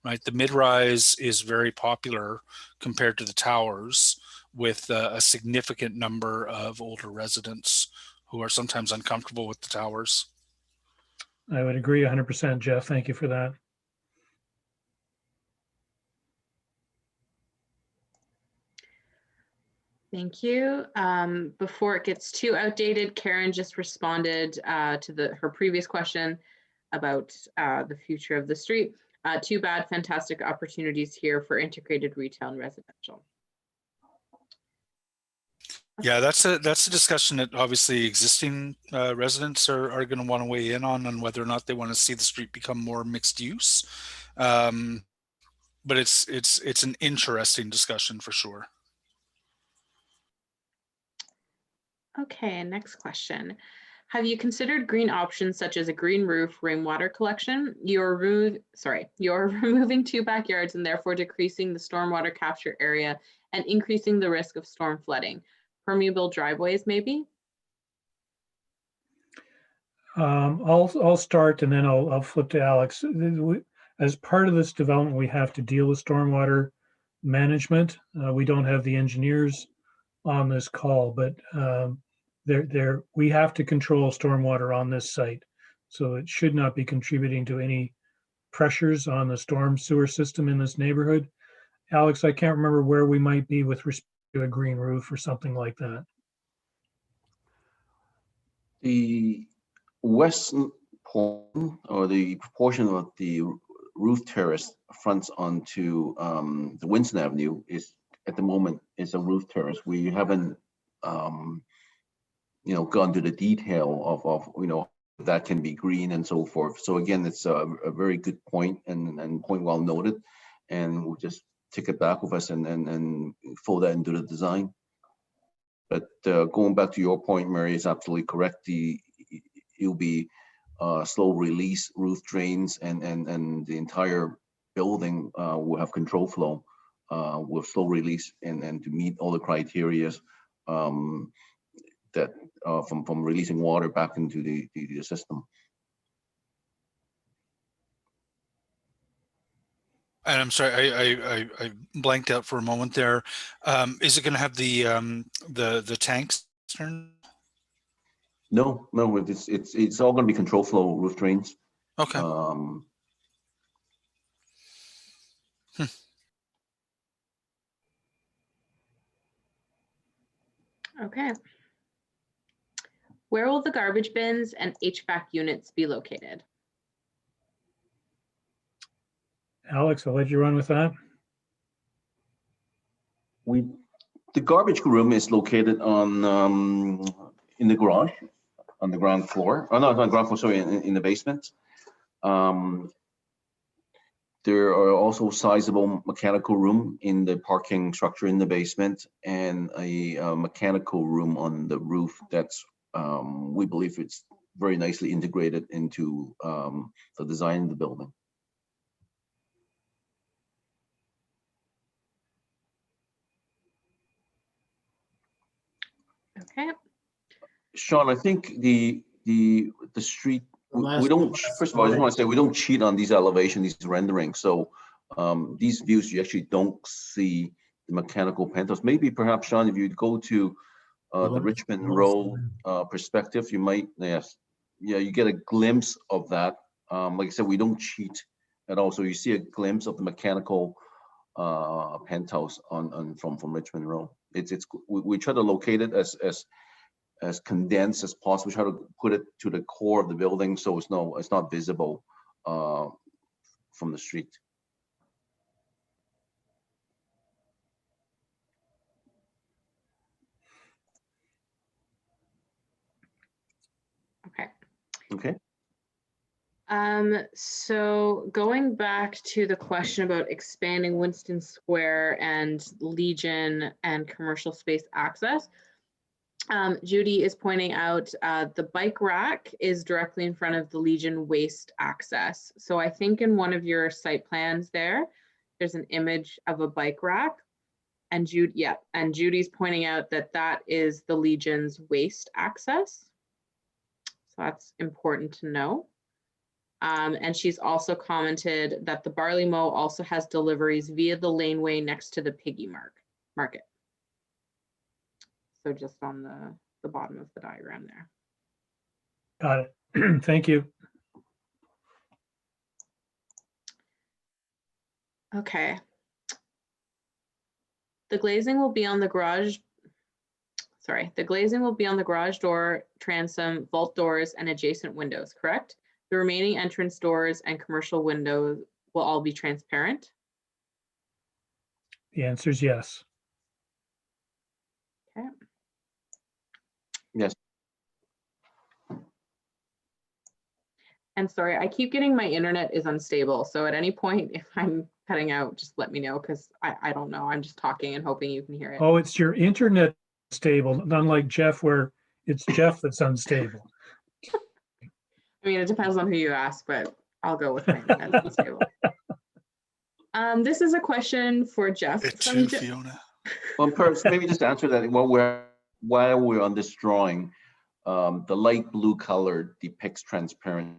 Right, the mid-rise is very popular compared to the towers, with a significant number of older residents who are sometimes uncomfortable with the towers. I would agree 100%, Jeff. Thank you for that. Thank you. Before it gets too outdated, Karen just responded to her previous question about the future of the street. Too bad, fantastic opportunities here for integrated retail and residential. Yeah, that's a discussion that obviously existing residents are going to want to weigh in on whether or not they want to see the street become more mixed use. But it's an interesting discussion for sure. Okay, next question. Have you considered green options such as a green roof, rainwater collection? You're removing 2 backyards and therefore decreasing the stormwater capture area and increasing the risk of storm flooding. Permeable driveways, maybe? I'll start and then I'll flip to Alex. As part of this development, we have to deal with stormwater management. We don't have the engineers on this call, but we have to control stormwater on this site. So it should not be contributing to any pressures on the storm sewer system in this neighborhood. Alex, I can't remember where we might be with respect to a green roof or something like that. The western portion, or the proportion of the roof terrace fronts onto the Winston Avenue is at the moment is a roof terrace. We haven't gone to the detail of that can be green and so forth. So again, it's a very good point and point well noted, and we'll just take it back with us and fold that into the design. But going back to your point, Mary is absolutely correct. It'll be slow release roof drains, and the entire building will have control flow with slow release and to meet all the criteria that from releasing water back into the system. And I'm sorry, I blanked out for a moment there. Is it going to have the tanks turned? No, it's all going to be control flow roof drains. Okay. Okay. Where will the garbage bins and HVAC units be located? Alex, I'll let you run with that. The garbage room is located on in the garage, on the ground floor. Oh no, it's on the ground floor. Sorry, in the basement. There are also sizable mechanical room in the parking structure in the basement, and a mechanical room on the roof. That's we believe it's very nicely integrated into the design of the building. Okay. Sean, I think the street, we don't, first of all, I just want to say we don't cheat on these elevations, these renderings. So these views, you actually don't see the mechanical penthouse. Maybe perhaps, Sean, if you go to the Richmond Road perspective, you might, yes, yeah, you get a glimpse of that. Like I said, we don't cheat at all. So you see a glimpse of the mechanical penthouse from Richmond Road. We try to locate it as condensed as possible. We try to put it to the core of the building, so it's not visible from the street. Okay. Okay. So going back to the question about expanding Winston Square and Legion and commercial space access, Judy is pointing out the bike rack is directly in front of the Legion waste access. So I think in one of your site plans there's an image of a bike rack, and Judy's pointing out that is the Legion's waste access. So that's important to know. And she's also commented that the barley mow also has deliveries via the laneway next to the piggy market. So just on the bottom of the diagram there. Got it. Thank you. Okay. The glazing will be on the garage. Sorry, the glazing will be on the garage door, transom, vault doors, and adjacent windows, correct? The remaining entrance doors and commercial windows will all be transparent? The answer is yes. Okay. Yes. And sorry, I keep getting my internet is unstable. So at any point, if I'm cutting out, just let me know, because I don't know. I'm just talking and hoping you can hear it. Oh, it's your internet stable, unlike Jeff, where it's Jeff that's unstable. I mean, it depends on who you ask, but I'll go with my internet's unstable. This is a question for Jeff. It too, Fiona. Well, perhaps maybe just answer that while we're on this drawing. The light blue color depicts transparent.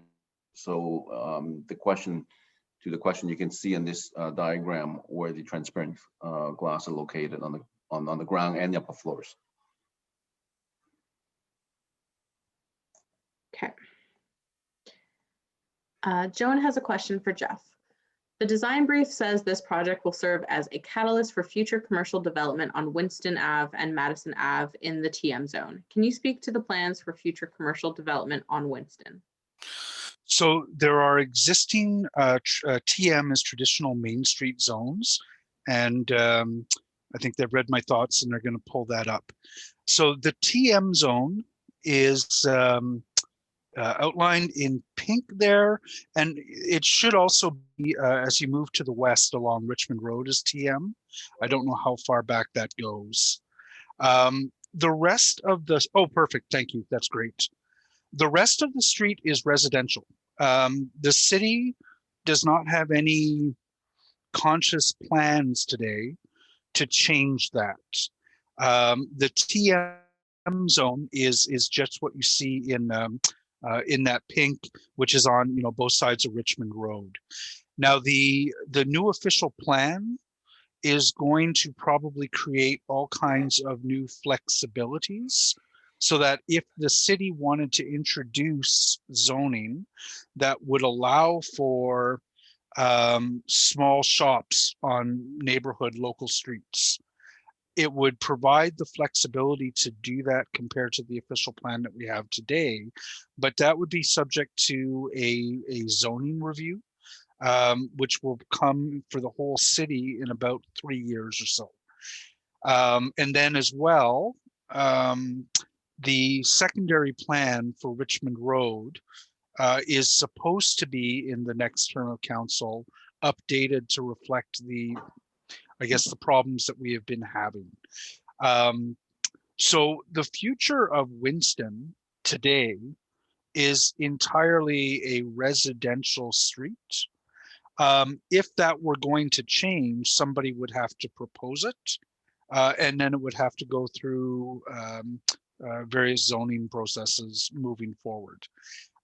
So the question you can see in this diagram where the transparent glass are located on the ground and the upper floors. Okay. Joan has a question for Jeff. The design brief says this project will serve as a catalyst for future commercial development on Winston Ave and Madison Ave in the TM zone. Can you speak to the plans for future commercial development on Winston? So there are existing TM is traditional Main Street zones, and I think they've read my thoughts and they're going to pull that up. So the TM zone is outlined in pink there, and it should also be as you move to the west along Richmond Road is TM. I don't know how far back that goes. The rest of the, oh, perfect, thank you, that's great. The rest of the street is residential. The city does not have any conscious plans today to change that. The TM zone is just what you see in that pink, which is on both sides of Richmond Road. Now the new official plan is going to probably create all kinds of new flexibilities so that if the city wanted to introduce zoning that would allow for small shops on neighborhood local streets, it would provide the flexibility to do that compared to the official plan that we have today. But that would be subject to a zoning review, which will come for the whole city in about 3 years or so. And then as well, the secondary plan for Richmond Road is supposed to be in the next term of council, updated to reflect the, I guess, the problems that we have been having. So the future of Winston today is entirely a residential street. If that were going to change, somebody would have to propose it, and then it would have to go through various zoning processes moving forward.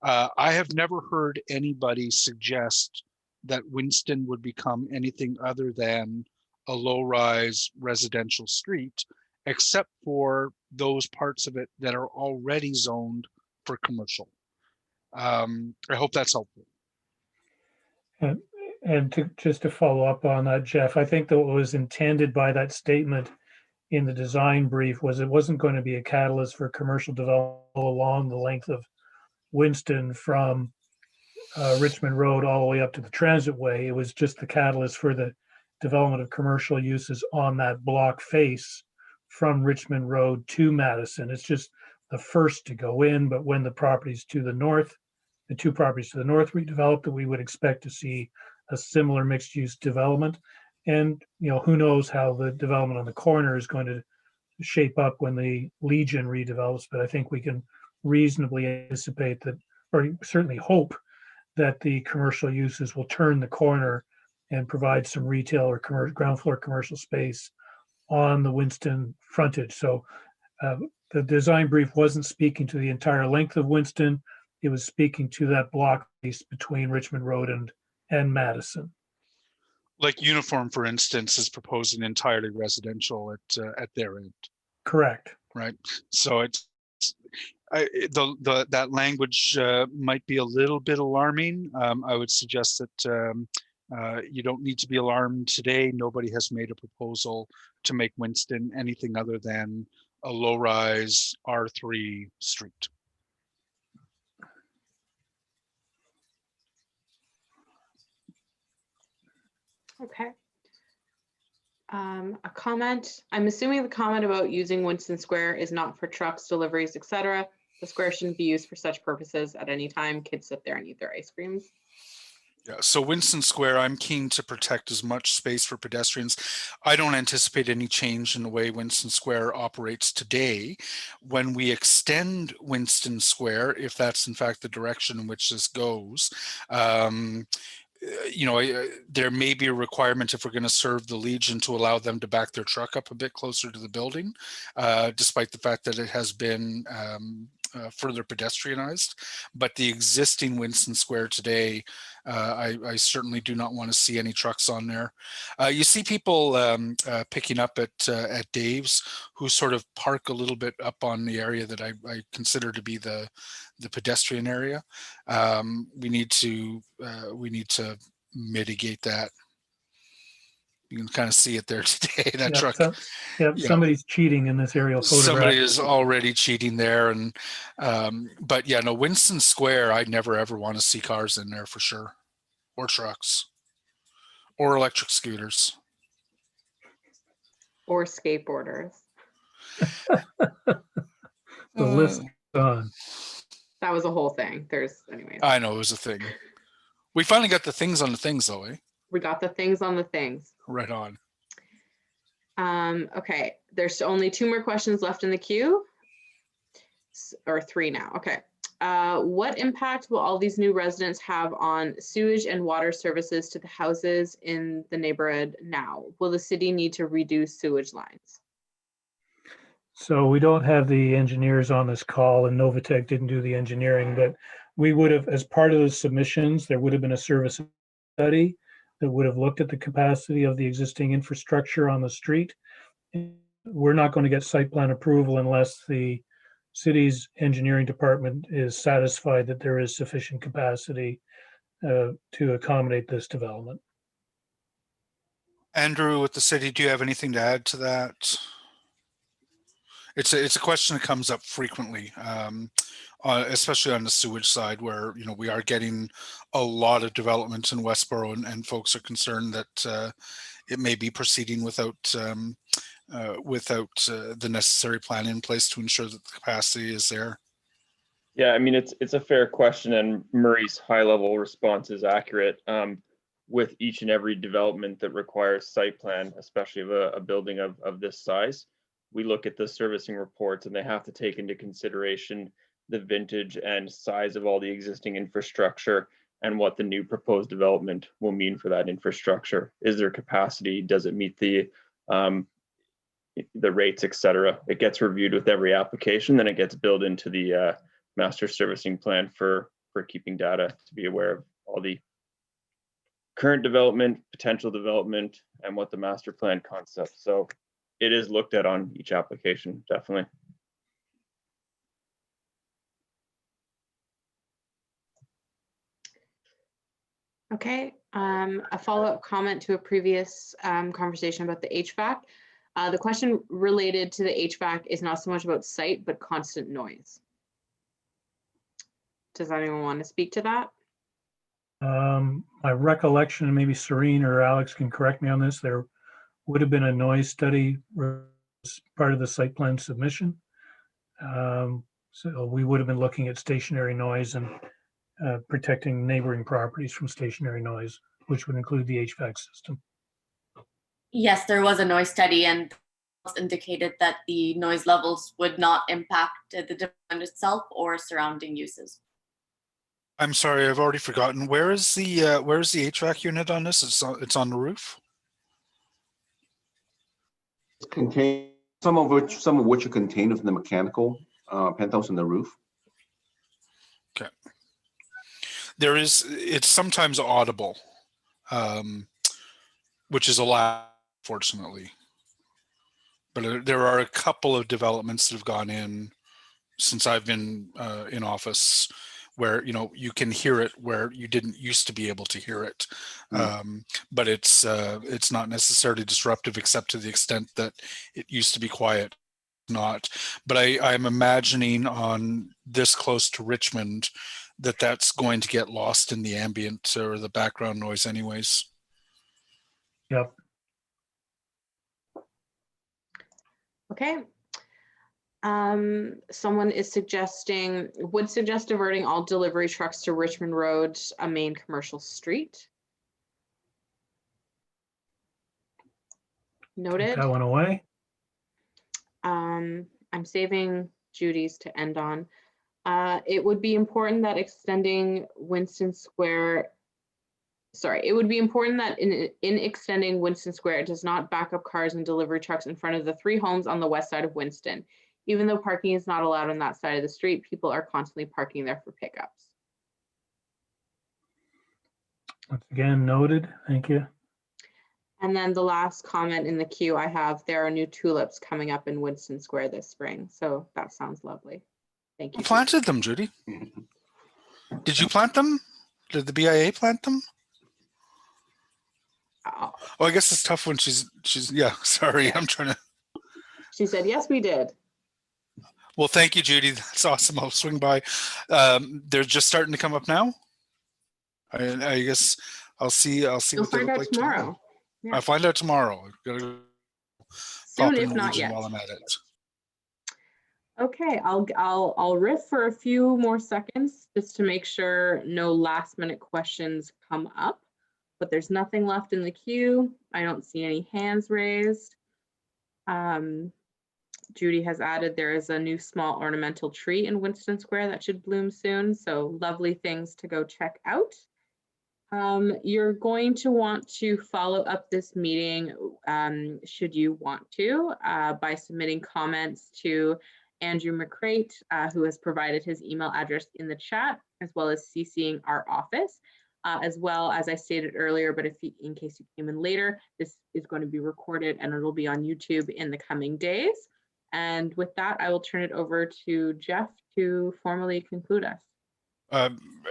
I have never heard anybody suggest that Winston would become anything other than a low-rise residential street, except for those parts of it that are already zoned for commercial. I hope that's helpful. And just to follow up on that, Jeff, I think that what was intended by that statement in the design brief was it wasn't going to be a catalyst for commercial development along the length of Winston from Richmond Road all the way up to the transitway. It was just the catalyst for the development of commercial uses on that block face from Richmond Road to Madison. It's just the first to go in, but when the properties to the north, the two properties to the north redeveloped, that we would expect to see a similar mixed use development. And who knows how the development on the corner is going to shape up when the Legion redevelops, but I think we can reasonably anticipate that, or certainly hope that the commercial uses will turn the corner and provide some retail or ground floor commercial space on the Winston frontage. So the design brief wasn't speaking to the entire length of Winston. It was speaking to that block piece between Richmond Road and Madison. Like Uniform, for instance, is proposing entirely residential at their end. Correct. Right. So it's that language might be a little bit alarming. I would suggest that you don't need to be alarmed today. Nobody has made a proposal to make Winston anything other than a low-rise R3 street. Okay. A comment. I'm assuming the comment about using Winston Square is not for trucks, deliveries, etc. The square shouldn't be used for such purposes at any time. Kids sit there and eat their ice creams. Yeah, so Winston Square, I'm keen to protect as much space for pedestrians. I don't anticipate any change in the way Winston Square operates today. When we extend Winston Square, if that's in fact the direction in which this goes, there may be a requirement if we're going to serve the Legion to allow them to back their truck up a bit closer to the building, despite the fact that it has been further pedestrianized. But the existing Winston Square today, I certainly do not want to see any trucks on there. You see people picking up at Dave's who sort of park a little bit up on the area that I consider to be the pedestrian area. We need to mitigate that. You can kind of see it there today. That Yeah, truck. yeah, Yeah. somebody's cheating in this aerial photograph. Somebody is already cheating there, and but yeah, no, Winston Square, I'd never ever want to see cars in there for sure, or trucks, or electric scooters. Or skateboarders. The list on. That was a whole thing. Anyways. I know it was a thing. We finally got the things on the things, though, eh? We got the things on the things. Right on. Okay, there's only 2 more questions left in the queue, or 3 now. Okay. What impact will all these new residents have on sewage and water services to the houses in the neighborhood now? Will the city need to reduce sewage lines? So we don't have the engineers on this call, and Novatech didn't do the engineering, but we would have, as part of the submissions, there would have been a service study that would have looked at the capacity of the existing infrastructure on the street. We're not going to get site plan approval unless the city's engineering department is satisfied that there is sufficient capacity to accommodate this development. Andrew, with the city, do you have anything to add to that? It's a question that comes up frequently, especially on the sewage side, where we are getting a lot of developments in Westboro, and folks are concerned that it may be proceeding without the necessary plan in place to ensure that the capacity is there. Yeah, I mean, it's a fair question, and Murray's high-level response is accurate. With each and every development that requires site plan, especially of a building of this size, we look at the servicing reports, and they have to take into consideration the vintage and size of all the existing infrastructure and what the new proposed development will mean for that infrastructure. Is there capacity? Does it meet the rates, et cetera? It gets reviewed with every application, then it gets built into the master servicing plan for keeping data to be aware of all the current development, potential development, and what the master plan concept. So it is looked at on each application, definitely. Okay, a follow-up comment to a previous conversation about the HVAC. The question related to the HVAC is not so much about site, but constant noise. Does anyone want to speak to that? My recollection, and maybe Serene or Alex can correct me on this, there would have been a noise study as part of the site plan submission. So we would have been looking at stationary noise and protecting neighboring properties from stationary noise, which would include the HVAC system. Yes, there was a noise study, and indicated that the noise levels would not impact the development itself or surrounding uses. I'm sorry, I've already forgotten. Where's the HVAC unit on this? It's on the roof. It's contained, some of which are contained within the mechanical penthouse on the roof. Okay. It's sometimes audible, which is allowed, fortunately. But there are a couple of developments that have gone in since I've been in office, where you can hear it where you didn't used to be able to hear it. But it's not necessarily disruptive, except to the extent that it used to be quiet. Not, but I'm imagining on this close to Richmond that's going to get lost in the ambient or the background noise anyways. Yep. Okay. Someone would suggest diverting all delivery trucks to Richmond Road, a main commercial street. Noted. Take that one away. I'm saving Judy's to end on. It would be important that extending Winston Square, it would be important that in extending Winston Square, it does not back up cars and delivery trucks in front of the 3 homes on the west side of Winston. Even though parking is not allowed on that side of the street, people are constantly parking there for pickups. Once again, noted. Thank you. And then the last comment in the queue I have, there are new tulips coming up in Winston Square this spring. So that sounds lovely. Thank you. Who planted them, Judy? Did you plant them? Did the BIA plant them? Oh, I guess it's tough when she's yeah, sorry, I'm trying to. She said, yes, we did. Well, thank you, Judy. That's awesome. I'll swing by. They're just starting to come up now. I guess I'll see You'll what they find look out like tomorrow. Yeah. I'll find out tomorrow. I've got to Soon, pop in if the not Legion yet. while I'm at it. Okay, I'll riff for a few more seconds just to make sure no last minute questions come up. But there's nothing left in the queue. I don't see any hands raised. Judy has added there is a new small ornamental tree in Winston Square that should bloom soon. So lovely things to go check out. You're going to want to follow up this meeting, should you want to, by submitting comments to Andrew McCrate, who has provided his email address in the chat, as well as CCing our office. As well as I stated earlier, but in case you came in later, this is going to be recorded and it'll be on YouTube in the coming days. And with that, I will turn it over to Jeff to formally conclude us.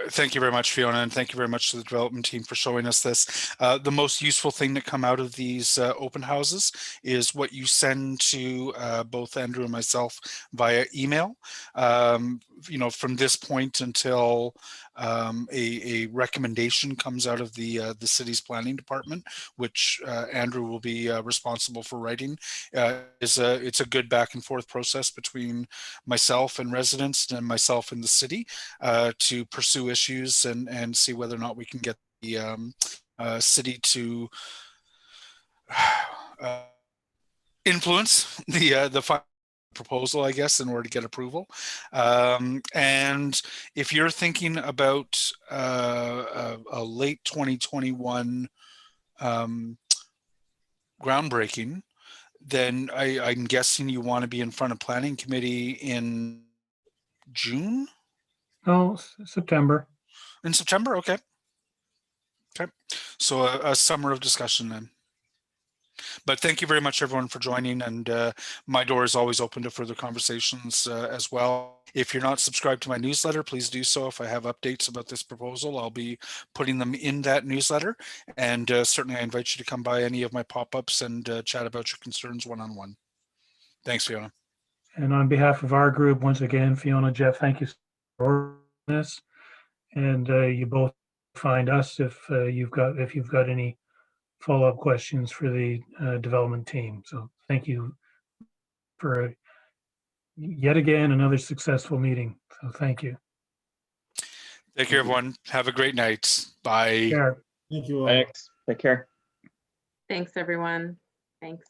Thank you very much, Fiona, and thank you very much to the development team for showing us this. The most useful thing that come out of these open houses is what you send to both Andrew and myself via email. From this point until a recommendation comes out of the city's planning department, which Andrew will be responsible for writing. It's a good back and forth process between myself and residents and myself and the city to pursue issues and see whether or not we can get the city to influence the final proposal, I guess, in order to get approval. And if you're thinking about a late 2021 groundbreaking, then I'm guessing you want to be in front of planning committee in June? No, September. In September, okay. Okay, so a summer of discussion then. But thank you very much, everyone, for joining. And my door is always open to further conversations as well. If you're not subscribed to my newsletter, please do so. If I have updates about this proposal, I'll be putting them in that newsletter. And certainly I invite you to come by any of my pop-ups and chat about your concerns one-on-one. Thanks, Fiona. And on behalf of our group, once again, Fiona, Jeff, thank you for this. And you both find us if you've got any follow-up questions for the development team. So thank you for yet again another successful meeting. So thank you. Take care, everyone. Have a great night. Bye. Sure. Thank you all. Thanks. Take care. Thanks, everyone. Thanks.